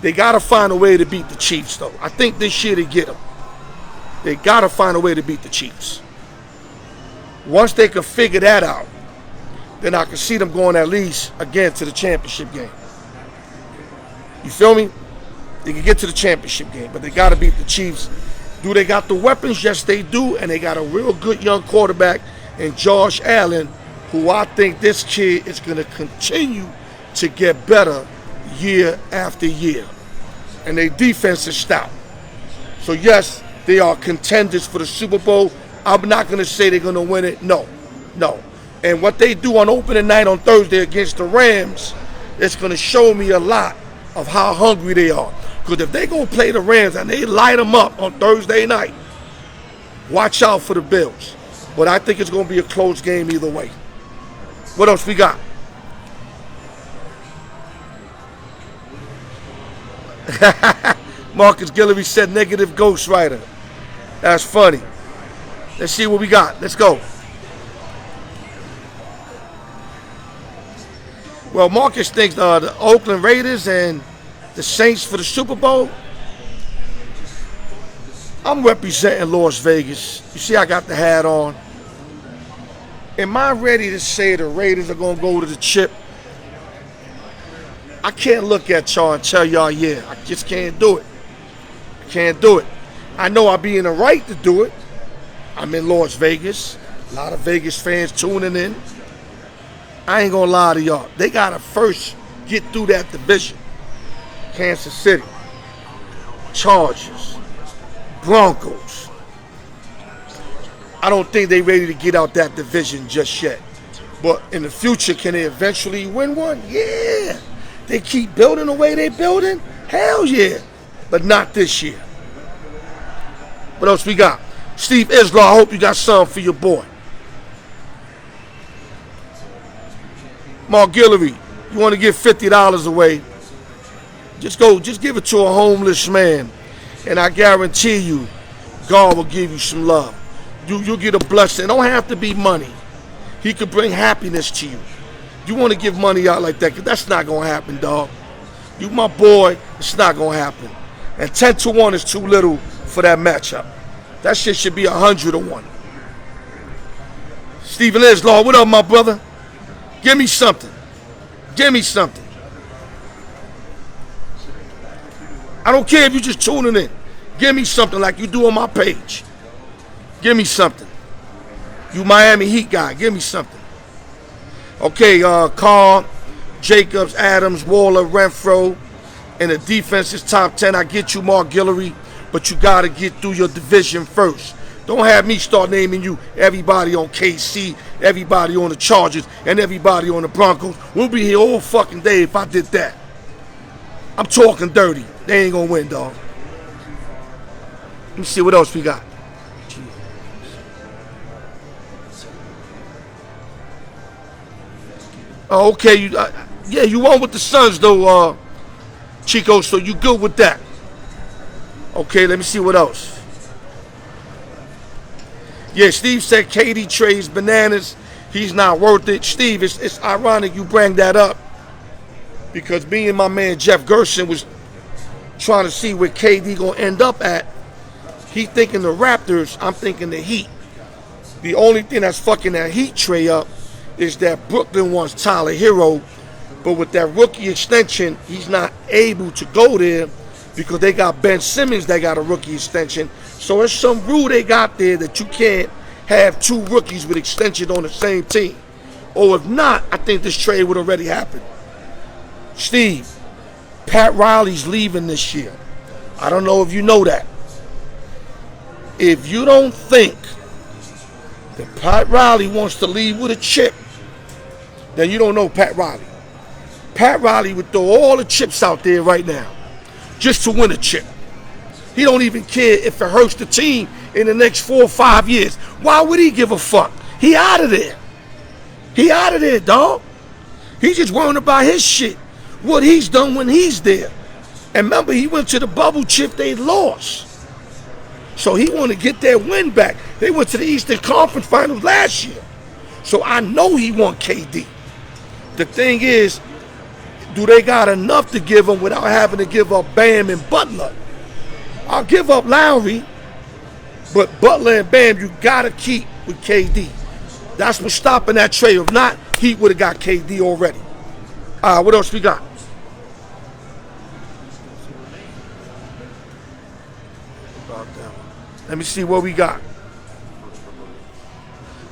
They got to find a way to beat the Chiefs, though. I think this year they get them. They got to find a way to beat the Chiefs. Once they can figure that out, then I can see them going at least, again, to the championship game. You feel me? They can get to the championship game, but they got to beat the Chiefs. Do they got the weapons? Yes, they do, and they got a real good young quarterback in Josh Allen, who I think this kid is going to continue to get better year after year. And their defense is stout. So, yes, they are contenders for the Super Bowl. I'm not going to say they're going to win it. No. And what they do on opening night on Thursday against the Rams, it's going to show me a lot of how hungry they are. Because if they going to play the Rams and they light them up on Thursday night, watch out for the Bills. But I think it's going to be a close game either way. What else we got? Marcus Guillory said negative ghostwriter. That's funny. Let's see what we got. Let's go. Well, Marcus thinks the Oakland Raiders and the Saints for the Super Bowl. I'm representing Las Vegas. You see I got the hat on. Am I ready to say the Raiders are going to go to the chip? I can't look at y'all and tell y'all, yeah. I just can't do it. I can't do it. I know I'll be in the right to do it. I'm in Las Vegas. A lot of Vegas fans tuning in. I ain't going to lie to y'all. They got to first get through that division. Kansas City, Chargers, Broncos. I don't think they're ready to get out that division just yet. But in the future, can they eventually win one? Yeah. They keep building the way they're building? Hell yeah. But not this year. What else we got? Steve Isler, I hope you got something for your boy. Mark Guillory, you want to give $50 away, just give it to a homeless man, and I guarantee you, God will give you some love. You'll get a blessing. It don't have to be money. He could bring happiness to you. You want to give money out like that, because that's not going to happen, dog. You my boy, it's not going to happen. And 10-1 is too little for that matchup. That shit should be 100-1. Stephen Islaw, what up, my brother? Give me something. Give me something. I don't care if you're just tuning in. Give me something like you do on my page. Give me something. You Miami Heat guy, give me something. Okay, Carl, Jacobs, Adams, Waller, Renfro, and the defense is top 10. I get you, Mark Guillory, but you got to get through your division first. Don't have me start naming you everybody on KC, everybody on the Chargers, and everybody on the Broncos. We'll be here all fucking day if I did that. I'm talking dirty. They ain't going to win, dog. Let me see what else we got. Oh, okay. You won with the Suns, though, Chico, so you good with that. Okay, let me see what else. Yeah, Steve said KD trades bananas. He's not worth it. Steve, it's ironic you bring that up because me and my man Jeff Gerson was trying to see where KD going to end up at. He thinking the Raptors, I'm thinking the Heat. The only thing that's fucking that Heat trade up is that Brooklyn wants Tyler Hero, but with that rookie extension, he's not able to go there because they got Ben Simmons that got a rookie extension. So there's some rule they got there that you can't have two rookies with extension on the same team. Or if not, I think this trade would already happen. Steve, Pat Riley's leaving this year. I don't know if you know that. If you don't think that Pat Riley wants to leave with a chip, then you don't know Pat Riley. Pat Riley would throw all the chips out there right now just to win a chip. He don't even care if it hurts the team in the next 4 or 5 years. Why would he give a fuck? He out of there. He out of there, dog. He's just worrying about his shit, what he's done when he's there. And remember, he went to the bubble chip, they lost. So he want to get their win back. They went to the Eastern Conference Finals last year. So I know he want KD. The thing is, do they got enough to give him without having to give up Bam and Butler? I'll give up Lowry, but Butler and Bam, you got to keep with KD. That's what's stopping that trade. If not, he would have got KD already. What else we got? Let me see what we got.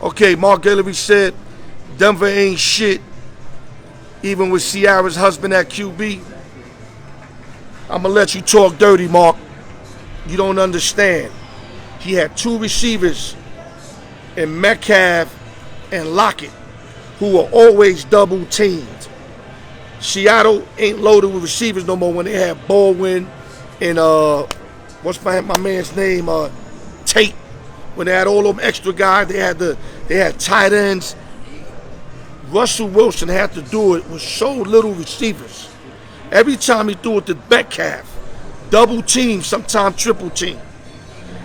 Okay, Mark Guillory said Denver ain't shit, even with Ciara's husband at QB. I'm going to let you talk dirty, Mark. You don't understand. He had 2 receivers in Metcalf and Lockett who were always double teamed. Seattle ain't loaded with receivers no more when they had Baldwin and what's my man's name? Tate. When they had all them extra guys, they had tight ends. Russell Wilson had to do it with so little receivers. Every time he threw it to Metcalf, double team, sometimes triple team.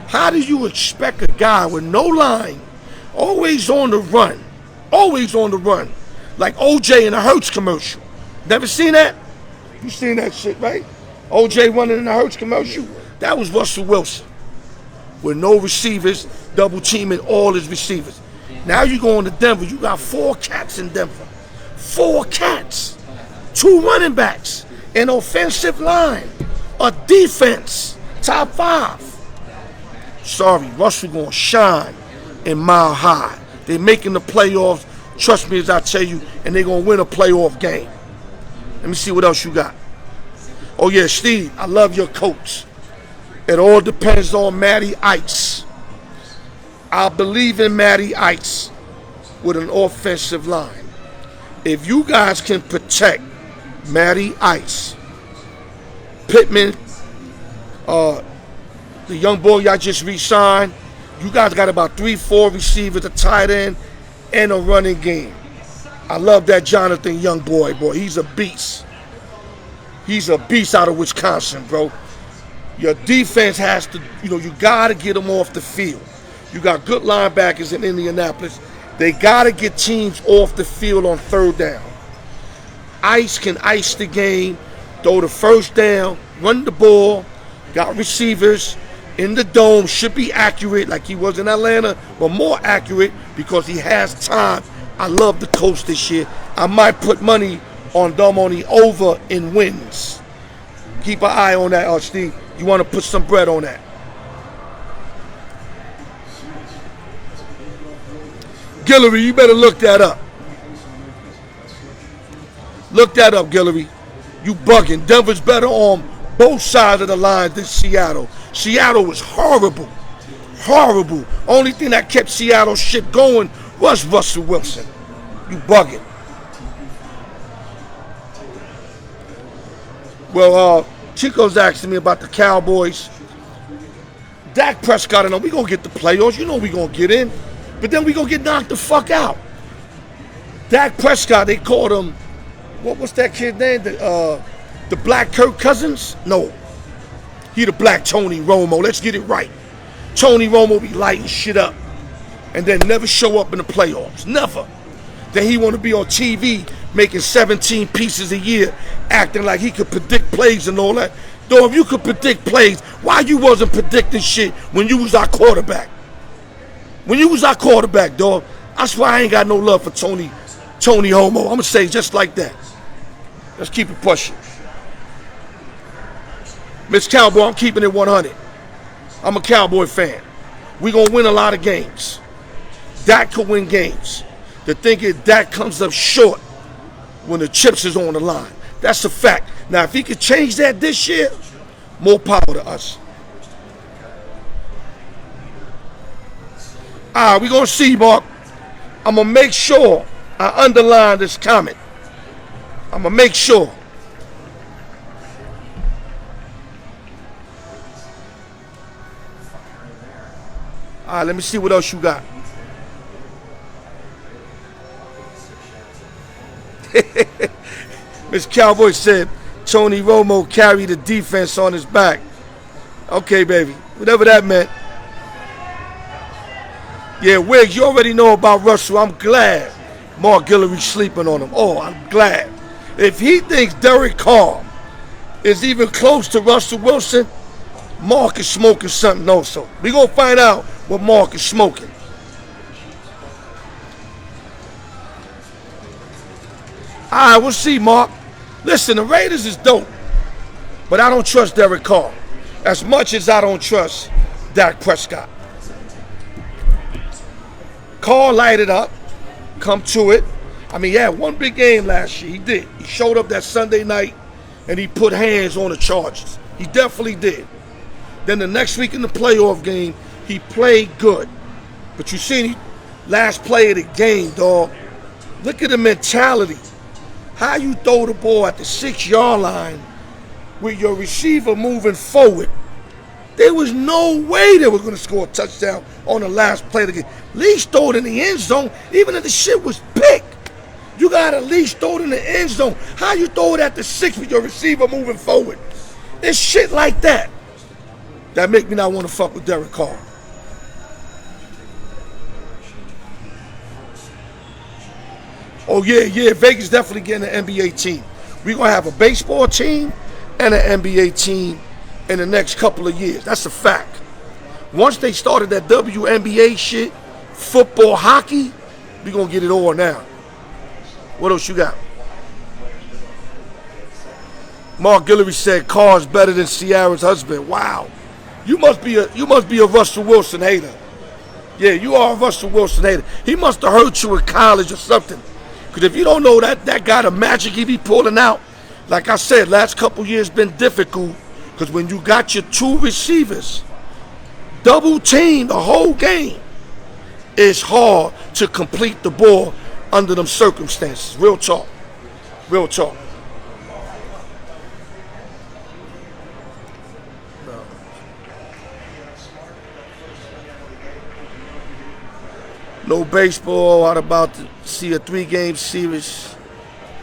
How do you expect a guy with no line, always on the run, like OJ in a Hertz commercial? Never seen that? You seen that shit, right? OJ running in a Hertz commercial? That was Russell Wilson. With no receivers, double teaming all his receivers. Now you going to Denver, you got 4 cats in Denver. 4 cats. 2 running backs. An offensive line. A defense. Top 5. Sorry, Russell gonna shine in Mile High. They making the playoffs, trust me as I tell you, and they gonna win a playoff game. Let me see what else you got. Oh yeah, Steve, I love your coach. It all depends on Matty Ice. I believe in Matty Ice with an offensive line. If you guys can protect Matty Ice, Pittman, the young boy y'all just re-signed, you guys got about 3-4 receivers, a tight end, and a running game. I love that Jonathan young boy. He's a beast. He's a beast out of Wisconsin, bro. Your defense has to, you got to get them off the field. You got good linebackers in Indianapolis. They got to get teams off the field on third down. Ice can ice the game, throw the first down, run the ball, got receivers in the dome, should be accurate like he was in Atlanta, but more accurate because he has time. I love the coach this year. I might put money on them on the over in wins. Keep an eye on that, Steve. You want to put some bread on that. Guillory, you better look that up. Look that up, Guillory. You bugging. Denver's better on both sides of the line than Seattle. Seattle was horrible. Horrible. Only thing that kept Seattle shit going was Russell Wilson. You bugging. Well, Chico's asking me about the Cowboys. Dak Prescott and them, we gonna get the playoffs. You know we gonna get in. But then we gonna get knocked the fuck out. Dak Prescott, they called him, what's that kid's name? The black Kirk Cousins? No. He the black Tony Romo. Let's get it right. Tony Romo be lighting shit up and then never show up in the playoffs. Never. Then he want to be on TV making 17 pieces a year, acting like he could predict plays and all that. Though if you could predict plays, why you wasn't predicting shit when you was our quarterback? When you was our quarterback, dog. That's why I ain't got no love for Tony Homo. I'm going to say just like that. Let's keep it pushing. Miss Cowboy, I'm keeping it 100. I'm a Cowboy fan. We going to win a lot of games. Dak could win games. The thing is, Dak comes up short when the chips is on the line. That's a fact. Now, if he could change that this year, more power to us. All right, we're going to see, Mark. I'm going to make sure I underline this comment. I'm going to make sure. All right, let me see what else you got. Miss Cowboy said Tony Romo carried the defense on his back. Okay, baby. Whatever that meant. Yeah, Wiggs, you already know about Russell. I'm glad Mark Guillory sleeping on him. Oh, I'm glad. If he thinks Derek Carr is even close to Russell Wilson, Mark is smoking something also. We're going to find out what Mark is smoking. All right, we'll see, Mark. Listen, the Raiders is dope, but I don't trust Derek Carr as much as I don't trust Dak Prescott. Carr lighted up, come to it. I mean, he had one big game last year. He did. He showed up that Sunday night, and he put hands on the Chargers. He definitely did. Then the next week in the playoff game, he played good. But you seen last play of the game, dog. Look at the mentality. How you throw the ball at the 6-yard line with your receiver moving forward. There was no way they were going to score a touchdown on the last play of the game. At least throw it in the end zone, even if the shit was picked. You got to at least throw it in the end zone. How you throw it at the 6 with your receiver moving forward? It's shit like that that make me not want to fuck with Derek Carr. Oh, yeah, Vegas definitely getting an NBA team. We're going to have a baseball team and an NBA team in the next couple of years. That's a fact. Once they started that WNBA shit, football, hockey, we're going to get it all now. What else you got? Mark Guillory said Carr's better than Ciara's husband. Wow. You must be a Russell Wilson hater. Yeah, you are a Russell Wilson hater. He must have hurt you in college or something. Because if you don't know that guy, the magic he be pulling out, like I said, last couple years been difficult Because when you got your two receivers double team the whole game, it's hard to complete the ball under them circumstances. Real talk. Real talk. No baseball. I'm about to see a 3-game series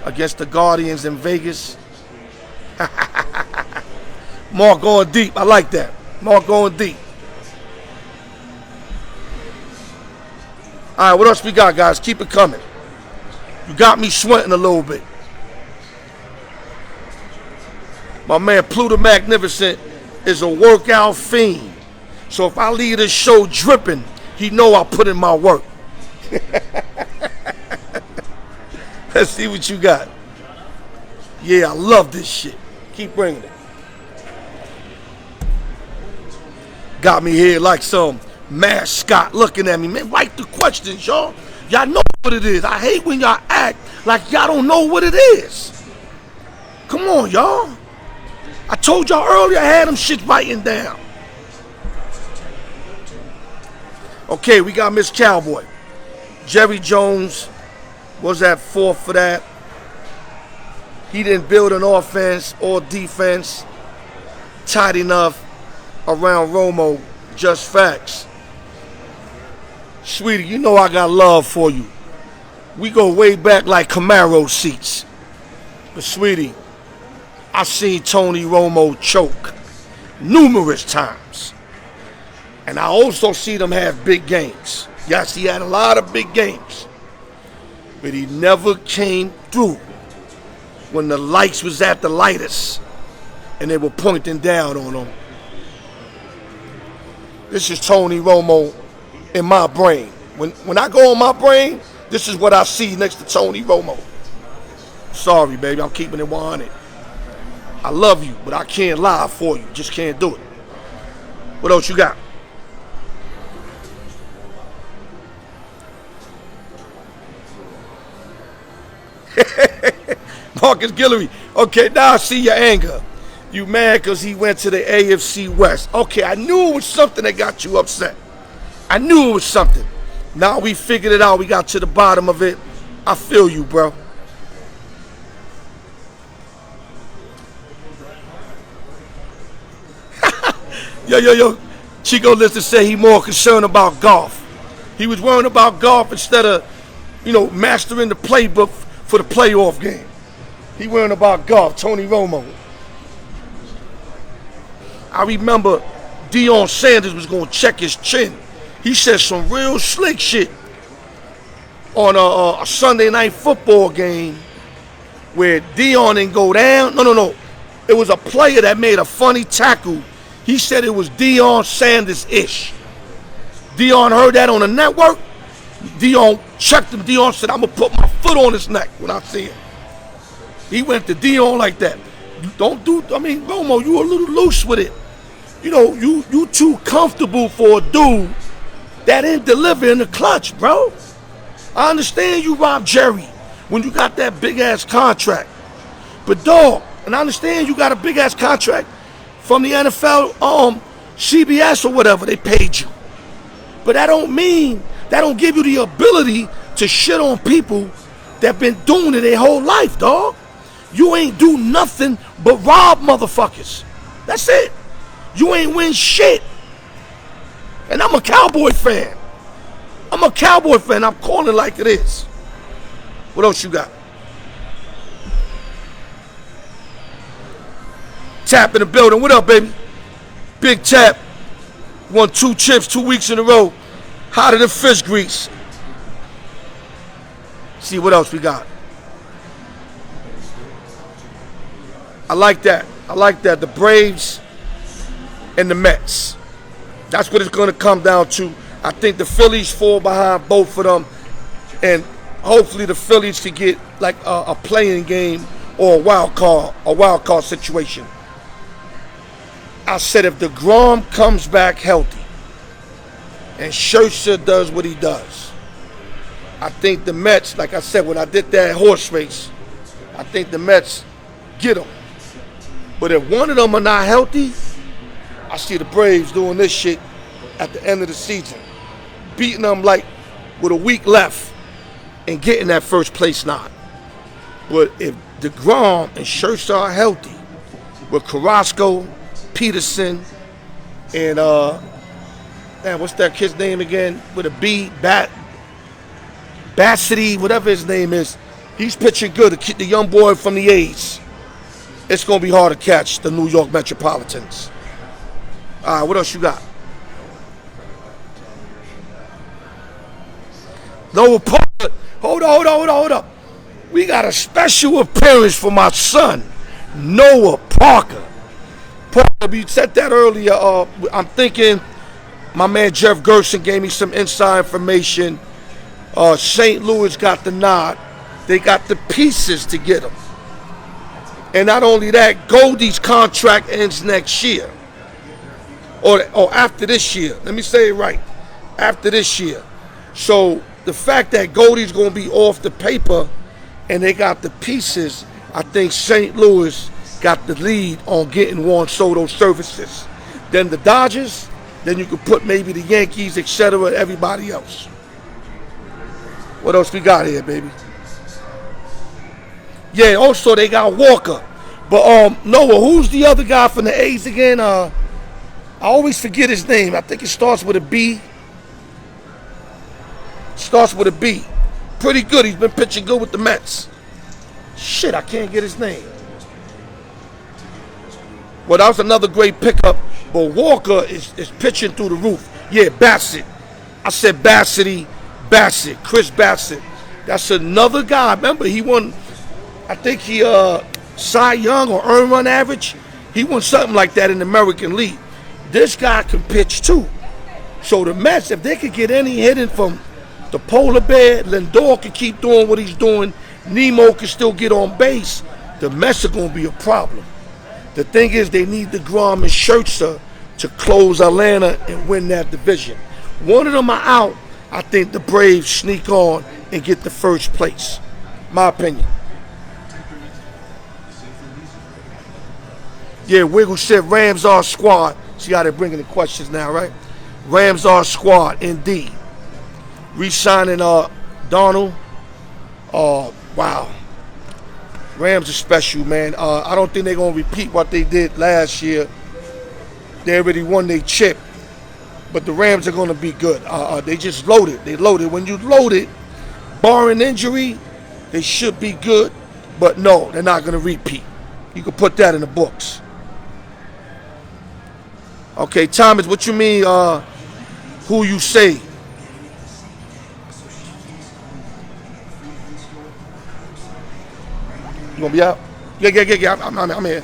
against the Guardians in Vegas. Mark going deep. I like that. Mark going deep. All right, what else we got, guys? Keep it coming. You got me sweating a little bit. My man Pluto Magnificent is a workout fiend. So if I leave this show dripping, he know I put in my work. Let's see what you got. Yeah, I love this shit. Keep bringing it. Got me here like some mascot looking at me. Man, write the questions, y'all. Y'all know what it is. I hate when y'all act like y'all don't know what it is. Come on, y'all. I told y'all earlier I had them shit writing down. Okay, we got Miss Cowboy. Jerry Jones was at fault for that. He didn't build an offense or defense tight enough around Romo. Just facts. Sweetie, you know I got love for you. We go way back like Camaro seats. But sweetie, I seen Tony Romo choke numerous times. And I also see them have big games. Yes, he had a lot of big games. But he never came through when the lights was at the lightest and they were pointing down on him. This is Tony Romo in my brain. When I go on my brain, this is what I see next to Tony Romo. Sorry, baby, I'm keeping it 100. I love you, but I can't lie for you. Just can't do it. What else you got? Marcus Guillory. Okay, now I see your anger. You mad because he went to the AFC West. Okay, I knew it was something that got you upset. I knew it was something. Now we figured it out. We got to the bottom of it. I feel you, bro. Yo. Chico Lister said he more concerned about golf. He was worrying about golf instead of, mastering the playbook for the playoff game. He worrying about golf. Tony Romo. I remember Deion Sanders was going to check his chin. He said some real slick shit on a Sunday night football game where Deion didn't go down. No. It was a player that made a funny tackle. He said it was Deion Sanders-ish. Deion heard that on the network. Deion checked him. Deion said, I'm going to put my foot on his neck when I see him. He went to Deion like that. Romo, you a little loose with it. You too comfortable for a dude that didn't deliver in the clutch, bro. I understand you robbed Jerry when you got that big-ass contract. But, dog, and I understand you got a big-ass contract from the NFL, CBS or whatever, they paid you. But that don't give you the ability to shit on people that been doing it their whole life, dog. You ain't do nothing but rob motherfuckers. That's it. You ain't win shit. And I'm a Cowboy fan. I'm calling it like it is. What else you got? Tap in the building. What up, baby? Big Tap. Won 2 chips 2 weeks in a row. Hotter than fish grease. See what else we got. I like that. The Braves and the Mets. That's what it's going to come down to. I think the Phillies fall behind both of them. And hopefully the Phillies can get like a playing game or a wild card situation. I said if DeGrom comes back healthy and Scherzer does what he does, I think the Mets, like I said, when I did that horse race, I think the Mets get them. But if one of them are not healthy, I see the Braves doing this shit at the end of the season. Beating them like with a week left and getting that first place nod. But if DeGrom and Scherzer are healthy, with Carrasco, Peterson, and what's that kid's name again? With a B, Bassity, whatever his name is. He's pitching good. The young boy from the A's. It's going to be hard to catch the New York Metropolitans. All right, what else you got? Noah Parker. Hold up. We got a special appearance for my son, Noah Parker. Parker, we said that earlier. I'm thinking my man Jeff Gerson gave me some inside information. St. Louis got the nod. They got the pieces to get him. And not only that, Goldie's contract ends next year. Or after this year. Let me say it right. After this year. So the fact that Goldie's going to be off the paper and they got the pieces, I think St. Louis got the lead on getting Juan Soto services. Then the Dodgers, then you could put maybe the Yankees, etc., everybody else. What else we got here, baby? Yeah, also they got Walker. But Noah, who's the other guy from the A's again? I always forget his name. I think it starts with a B. Starts with a B. Pretty good. He's been pitching good with the Mets. Shit, I can't get his name. Well, that was another great pickup. But Walker is pitching through the roof. Yeah, Bassett. I said Bassett. Chris Bassett. That's another guy. Remember, he won, I think he Cy Young or earned run average. He won something like that in the American League. This guy can pitch too. So the Mets, if they could get any hitting from the polar bear, Lindor can keep doing what he's doing, Nemo can still get on base, the Mets are going to be a problem. The thing is, they need DeGrom and Scherzer to close Atlanta and win that division. One of them are out. I think the Braves sneak on and get the first place. My opinion. Yeah, Wiggle said Rams are squad. See how they're bringing the questions now, right? Rams are squad, indeed. Re-signing Donald. Wow. Rams are special, man. I don't think they're going to repeat what they did last year. They already won their chip. But the Rams are going to be good. They just loaded. They loaded. When you loaded, barring injury, they should be good. But no, they're not going to repeat. You can put that in the books. Okay, Thomas, what you mean, who you say? You going to be out? Yeah. I'm here.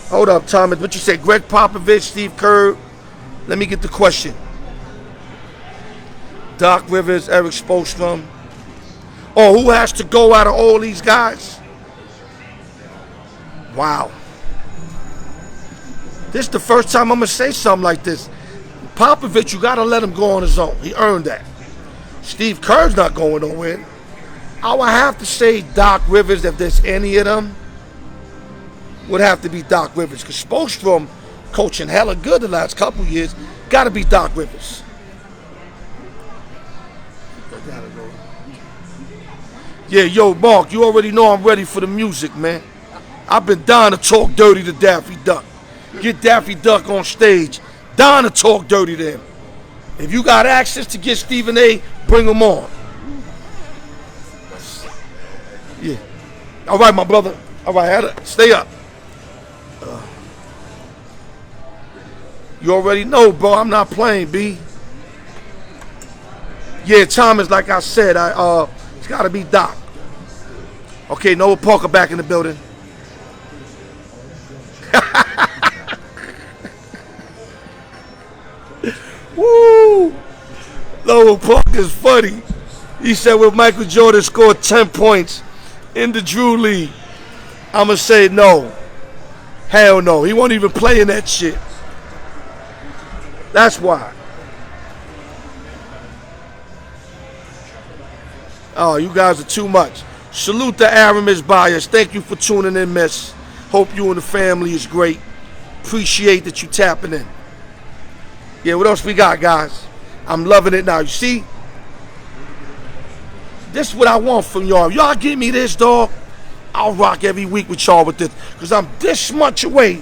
Hold up, Thomas. What you say? Greg Popovich, Steve Kerr. Let me get the question. Doc Rivers, Eric Spoelstra. Oh, who has to go out of all these guys? Wow. This is the first time I'm going to say something like this. Popovich, you got to let him go on his own. He earned that. Steve Kerr's not going nowhere. I would have to say Doc Rivers, if there's any of them, would have to be Doc Rivers. Because Spoelstra coaching hella good the last couple years. Got to be Doc Rivers. Yeah, yo, Mark, you already know I'm ready for the music, man. I've been dying to talk dirty to Daffy Duck. Get Daffy Duck on stage. Dying to talk dirty to him. If you got access to get Stephen A., bring him on. Yeah. All right, my brother. All right, stay up. You already know, bro. I'm not playing, B. Yeah, Thomas, like I said, it's got to be Doc. Okay, Noah Parker back in the building. Woo! Noah Parker's funny. He said when Michael Jordan scored 10 points in the Drew League, I'm going to say no. Hell no. He won't even play in that shit. That's why. Oh, you guys are too much. Salute to Aramis Bias. Thank you for tuning in, miss. Hope you and the family is great. Appreciate that you tapping in. Yeah, what else we got, guys? I'm loving it now. You see? This is what I want from y'all. Y'all give me this, dog. I'll rock every week with y'all with this. Because I'm this much away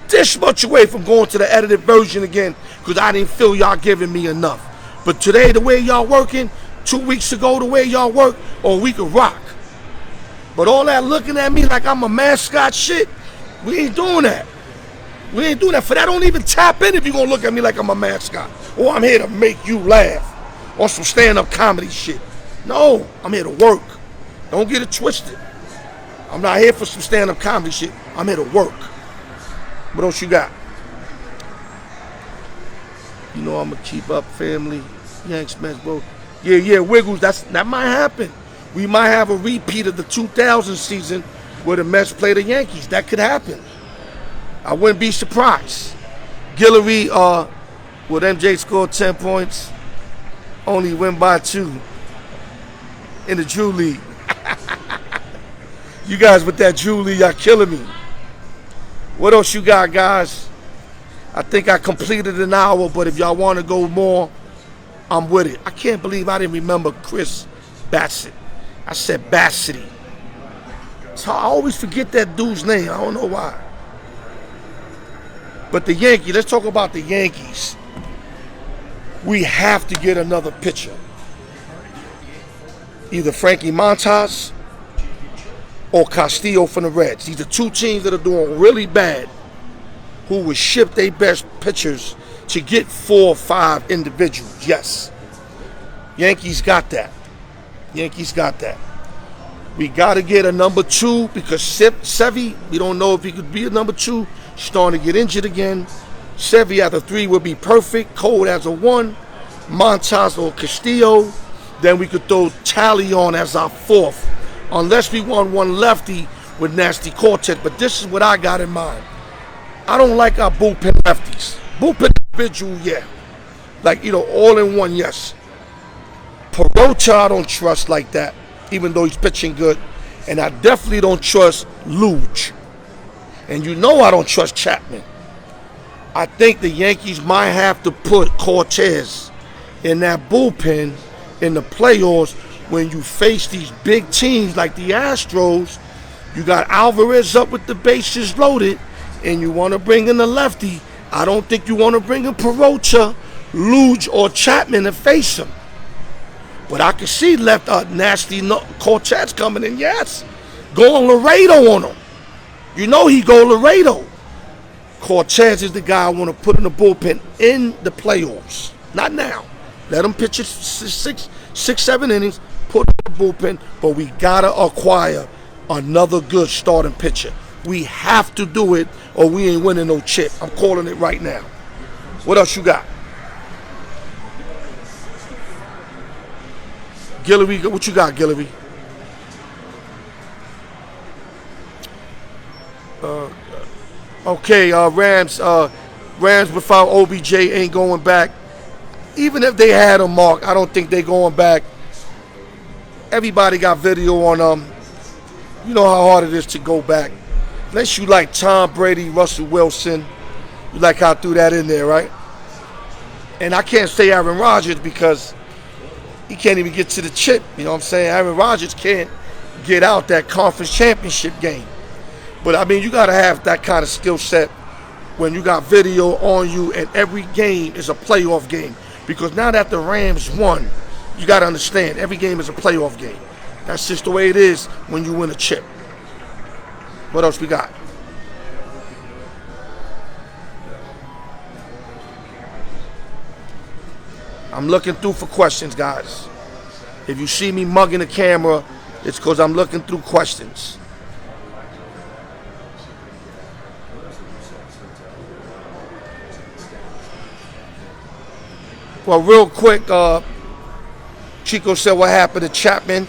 from going to the edited version again. Because I didn't feel y'all giving me enough. But today, the way y'all working, 2 weeks ago, the way y'all work, we could rock. But all that looking at me like I'm a mascot shit, we ain't doing that. We ain't doing that. For that, don't even tap in if you're going to look at me like I'm a mascot. Or I'm here to make you laugh. Or some stand-up comedy shit. No, I'm here to work. Don't get it twisted. I'm not here for some stand-up comedy shit. I'm here to work. What else you got? You know I'm going to keep up, family. Yanks, Mets, bro. Yeah, Wiggles, that might happen. We might have a repeat of the 2000 season where the Mets play the Yankees. That could happen. I wouldn't be surprised. Guillory, with MJ scored 10 points, only win by 2 in the Drew League. You guys with that Drew League, y'all killing me. What else you got, guys? I think I completed an hour, but if y'all want to go more, I'm with it. I can't believe I didn't remember Chris Bassett. I said Bassety. So I always forget that dude's name. I don't know why. But the Yankees, let's talk about the Yankees. We have to get another pitcher. Either Frankie Montas or Castillo from the Reds. These are two teams that are doing really bad, who would ship their best pitchers to get 4 or 5 individuals. Yes. Yankees got that. Yankees got that. We got to get a number 2 because Sevy, we don't know if he could be a number 2. Starting to get injured again. Sevy at the 3 would be perfect. Cole as a 1. Montas or Castillo. Then we could throw Tally on as our 4th. Unless we want one lefty with Nasty Cortez. But this is what I got in mind. I don't like our bullpen lefties. Bullpen individual, yeah. Like, all in one, yes. Perocha, I don't trust like that, even though he's pitching good. And I definitely don't trust Luge. And I don't trust Chapman. I think the Yankees might have to put Cortez in that bullpen in the playoffs when you face these big teams like the Astros. You got Alvarez up with the bases loaded, and you want to bring in a lefty. I don't think you want to bring in Perocha, Luge, or Chapman to face him. But I can see nasty Cortez coming in, yes. Going Laredo on him. He go Laredo. Cortez is the guy I want to put in the bullpen in the playoffs. Not now. Let him pitch it 6-7 innings, put in the bullpen, but we got to acquire another good starting pitcher. We have to do it or we ain't winning no chip. I'm calling it right now. What else you got? Guillory, what you got, Guillory? Okay, Rams without OBJ ain't going back. Even if they had him, Mark, I don't think they going back. Everybody got video on them. You know how hard it is to go back. Unless you like Tom Brady, Russell Wilson. You like how I threw that in there, right? And I can't say Aaron Rodgers because he can't even get to the chip. You know what I'm saying? Aaron Rodgers can't get out that conference championship game. But, I mean, you got to have that kind of skill set when you got video on you and every game is a playoff game. Because now that the Rams won, you got to understand, every game is a playoff game. That's just the way it is when you win a chip. What else we got? I'm looking through for questions, guys. If you see me mugging the camera, it's because I'm looking through questions. Well, real quick, Chico said what happened to Chapman.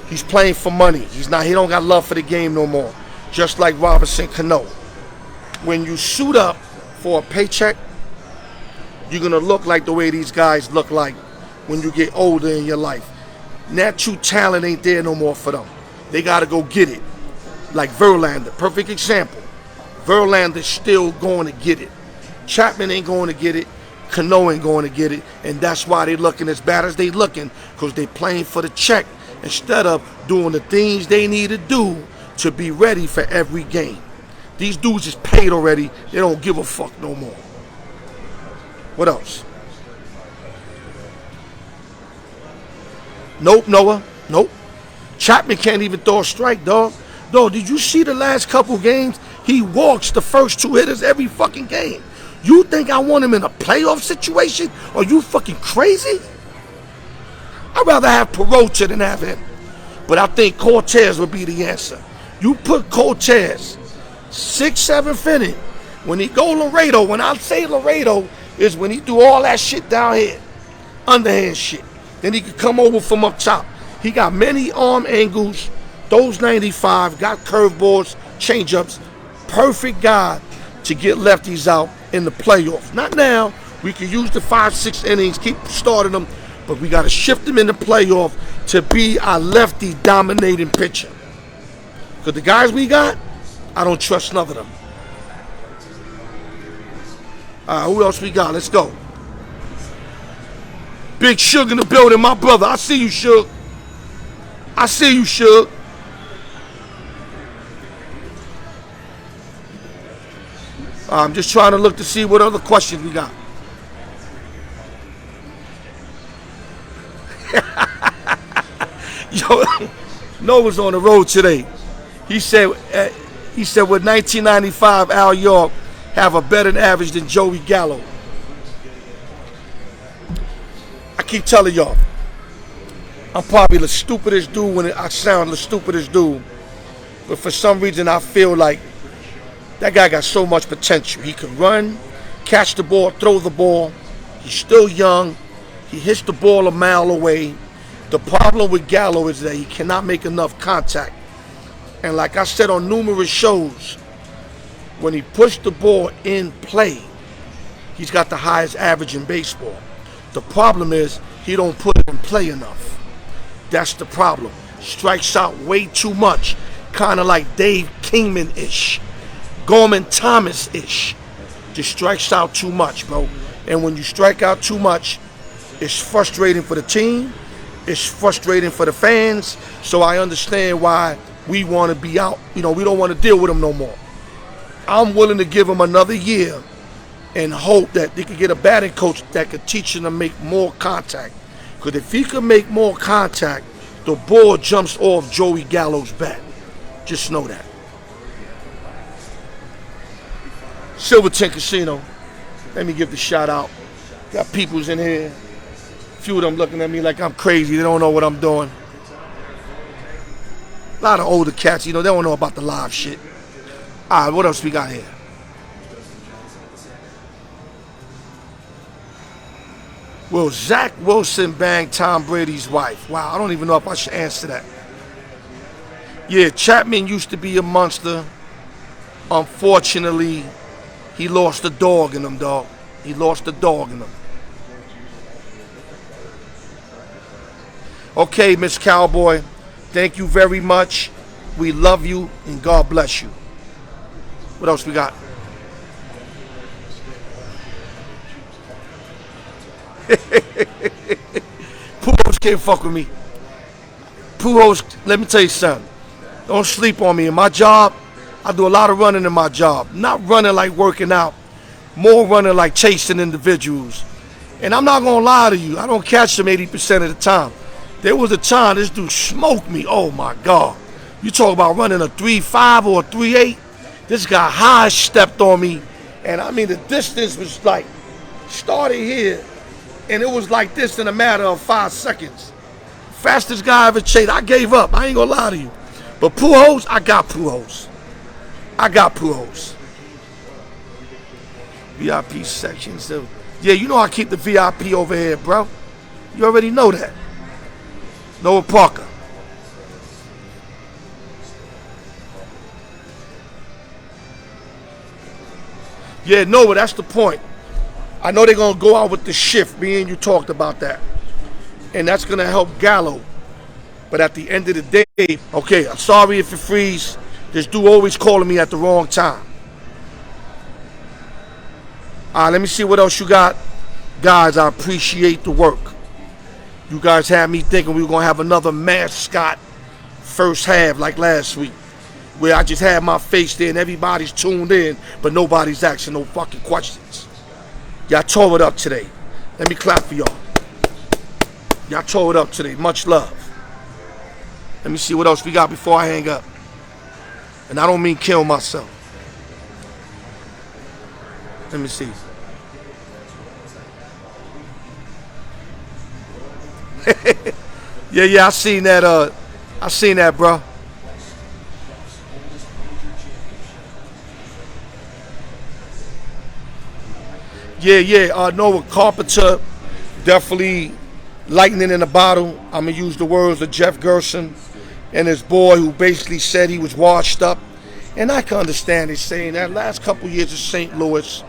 He's playing for money. He don't got love for the game no more. Just like Robinson Cano. When you suit up for a paycheck, you're going to look like the way these guys look like when you get older in your life. Natural talent ain't there no more for them. They got to go get it. Like Verlander, perfect example. Verlander's still going to get it. Chapman ain't going to get it. Cano ain't going to get it. And that's why they looking as bad as they looking, because they playing for the check instead of doing the things they need to do to be ready for every game. These dudes is paid already. They don't give a fuck no more. What else? Nope, Noah. Nope. Chapman can't even throw a strike, dog. Dog, did you see the last couple games? He walks the first 2 hitters every fucking game. You think I want him in a playoff situation? Are you fucking crazy? I'd rather have Perocha than have him. But I think Cortez would be the answer. You put Cortez 6-7 inning. When he go Laredo, when I say Laredo, is when he do all that shit down here. Underhand shit. Then he could come over from up top. He got many arm angles. Those 95, got curveballs, changeups. Perfect guy to get lefties out in the playoffs. Not now. We can use the 5-6 innings, keep starting them, but we got to shift them in the playoff to be our lefty dominating pitcher. Because the guys we got, I don't trust none of them. All right, who else we got? Let's go. Big Suge in the building, my brother. I see you, Suge. I see you, Suge. I'm just trying to look to see what other questions we got. Yo, Noah's on the road today. He said, with 1995, Alyork have a better average than Joey Gallo. I keep telling y'all, I'm probably the stupidest dude when I sound the stupidest dude. But for some reason, I feel like that guy got so much potential. He could run, catch the ball, throw the ball. He's still young. He hits the ball a mile away. The problem with Gallo is that he cannot make enough contact. And like I said on numerous shows, when he pushed the ball in play, he's got the highest average in baseball. The problem is he don't put it in play enough. That's the problem. Strikes out way too much. Kind of like Dave Kingman-ish. Gorman Thomas-ish. Just strikes out too much, bro. And when you strike out too much, it's frustrating for the team. It's frustrating for the fans. So I understand why we want to be out. You know, we don't want to deal with him no more. I'm willing to give him another year and hope that they could get a batting coach that could teach him to make more contact. Because if he could make more contact, the ball jumps off Joey Gallo's bat. Just know that. Silverton Casino. Let me give the shout out. Got peoples in here. A few of them looking at me like I'm crazy. They don't know what I'm doing. A lot of older cats, you know, they don't know about the live shit. All right, what else we got here? Will Zach Wilson bang Tom Brady's wife? Wow, I don't even know if I should answer that. Yeah, Chapman used to be a monster. Unfortunately, he lost the dog in him, dog. He lost the dog in him. Okay, Miss Cowboy, thank you very much. We love you, and God bless you. What else we got? Pujols can't fuck with me. Pujols, let me tell you something. Don't sleep on me. In my job, I do a lot of running in my job. Not running like working out. More running like chasing individuals. And I'm not going to lie to you. I don't catch them 80% of the time. There was a time this dude smoked me. Oh, my God. You talk about running a 3.5 or a 3.8. This guy high stepped on me. And, I mean, the distance was like, started here. And it was like this in a matter of 5 seconds. Fastest guy I ever chased. I gave up. I ain't going to lie to you. But Pujols, I got Pujols. I got Pujols. VIP section. So, yeah, you know I keep the VIP over here, bro. You already know that. Noah Parker. Yeah, Noah, that's the point. I know they're going to go out with the shift. Me and you talked about that. And that's going to help Gallo. But at the end of the day, okay, I'm sorry if it frees. This dude always calling me at the wrong time. All right, let me see what else you got. Guys, I appreciate the work. You guys had me thinking we were going to have another mascot first half like last week, where I just had my face there and everybody's tuned in, but nobody's asking no fucking questions. Y'all tore it up today. Let me clap for y'all. Y'all tore it up today. Much love. Let me see what else we got before I hang up. And I don't mean kill myself. Let me see. Yeah, I seen that, bro. Yeah, Noah Carpenter, definitely lightning in a bottle. I'm going to use the words of Jeff Gerson and his boy, who basically said he was washed up. And I can understand it, saying that last couple years of St. Louis,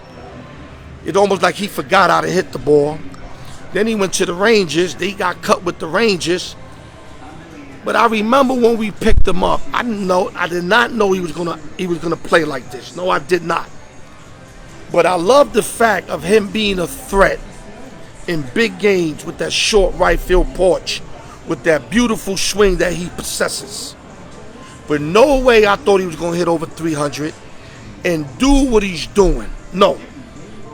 it almost like he forgot how to hit the ball. Then he went to the Rangers. They got cut with the Rangers. But I remember when we picked him up, I did not know he was gonna play like this. No, I did not. But I love the fact of him being a threat in big games with that short right field porch, with that beautiful swing that he possesses. But no way I thought he was gonna hit over 300 and do what he's doing. No,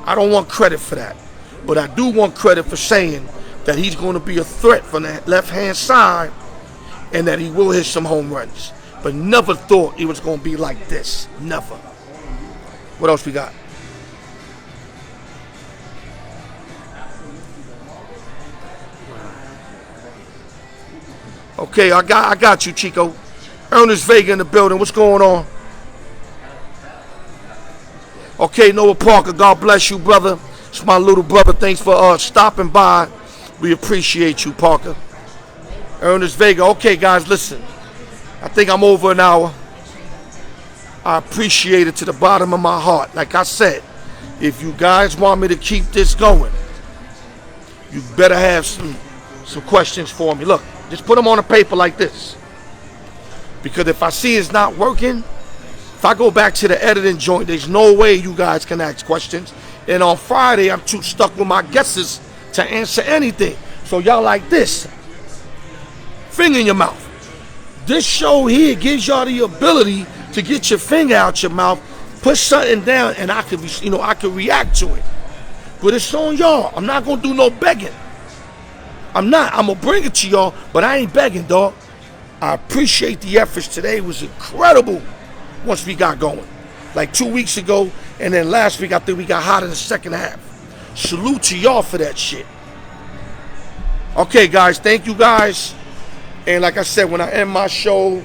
I don't want credit for that. But I do want credit for saying that he's going to be a threat from the left-hand side and that he will hit some home runs. But never thought he was going to be like this. Never. What else we got? Okay, I got you, Chico. Ernest Vega in the building. What's going on? Okay, Noah Parker, God bless you, brother. It's my little brother. Thanks for stopping by. We appreciate you, Parker. Ernest Vega. Okay, guys, listen. I think I'm over an hour. I appreciate it to the bottom of my heart. Like I said, if you guys want me to keep this going, you better have some questions for me. Look, just put them on a paper like this. Because if I see it's not working, if I go back to the editing joint, there's no way you guys can ask questions. And on Friday, I'm too stuck with my guesses to answer anything. So y'all like this. Finger in your mouth. This show here gives y'all the ability to get your finger out your mouth, put something down, and I could react to it. But it's on y'all. I'm not gonna do no begging. I'm gonna bring it to y'all, but I ain't begging, dog. I appreciate the efforts today. It was incredible once we got going. Like 2 weeks ago, and then last week I think we got hot in the second half. Salute to y'all for that shit. Okay, guys, thank you guys. And like I said, when I end my show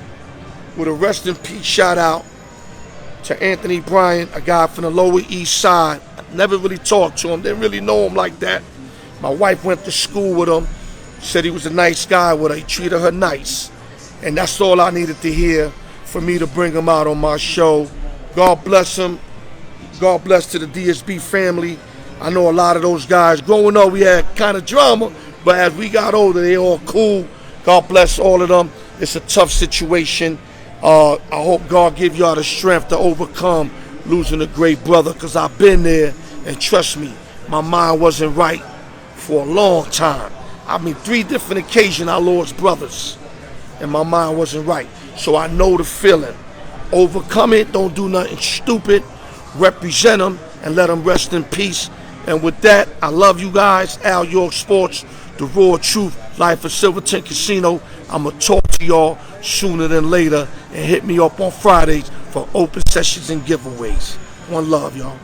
with a rest in peace shout out to Anthony Bryant, a guy from the Lower East Side. I never really talked to him, didn't really know him like that. My wife went to school with him, said he was a nice guy with her, he treated her nice. And that's all I needed to hear for me to bring him out on my show. God bless him. God bless to the DSB family. I know a lot of those guys. Growing up, we had kind of drama, but as we got older, they all cool. God bless all of them. It's a tough situation. I hope God give y'all the strength to overcome losing a great brother, because I've been there, and trust me, my mind wasn't right for a long time. I mean, 3 different occasions I lost brothers, and my mind wasn't right. So I know the feeling. Overcome it, don't do nothing stupid, represent them, and let them rest in peace. And with that, I love you guys. Alyork Sports, the raw truth, life of Silverton Casino. I'm going to talk to y'all sooner than later, and hit me up on Fridays for open sessions and giveaways. One love, y'all.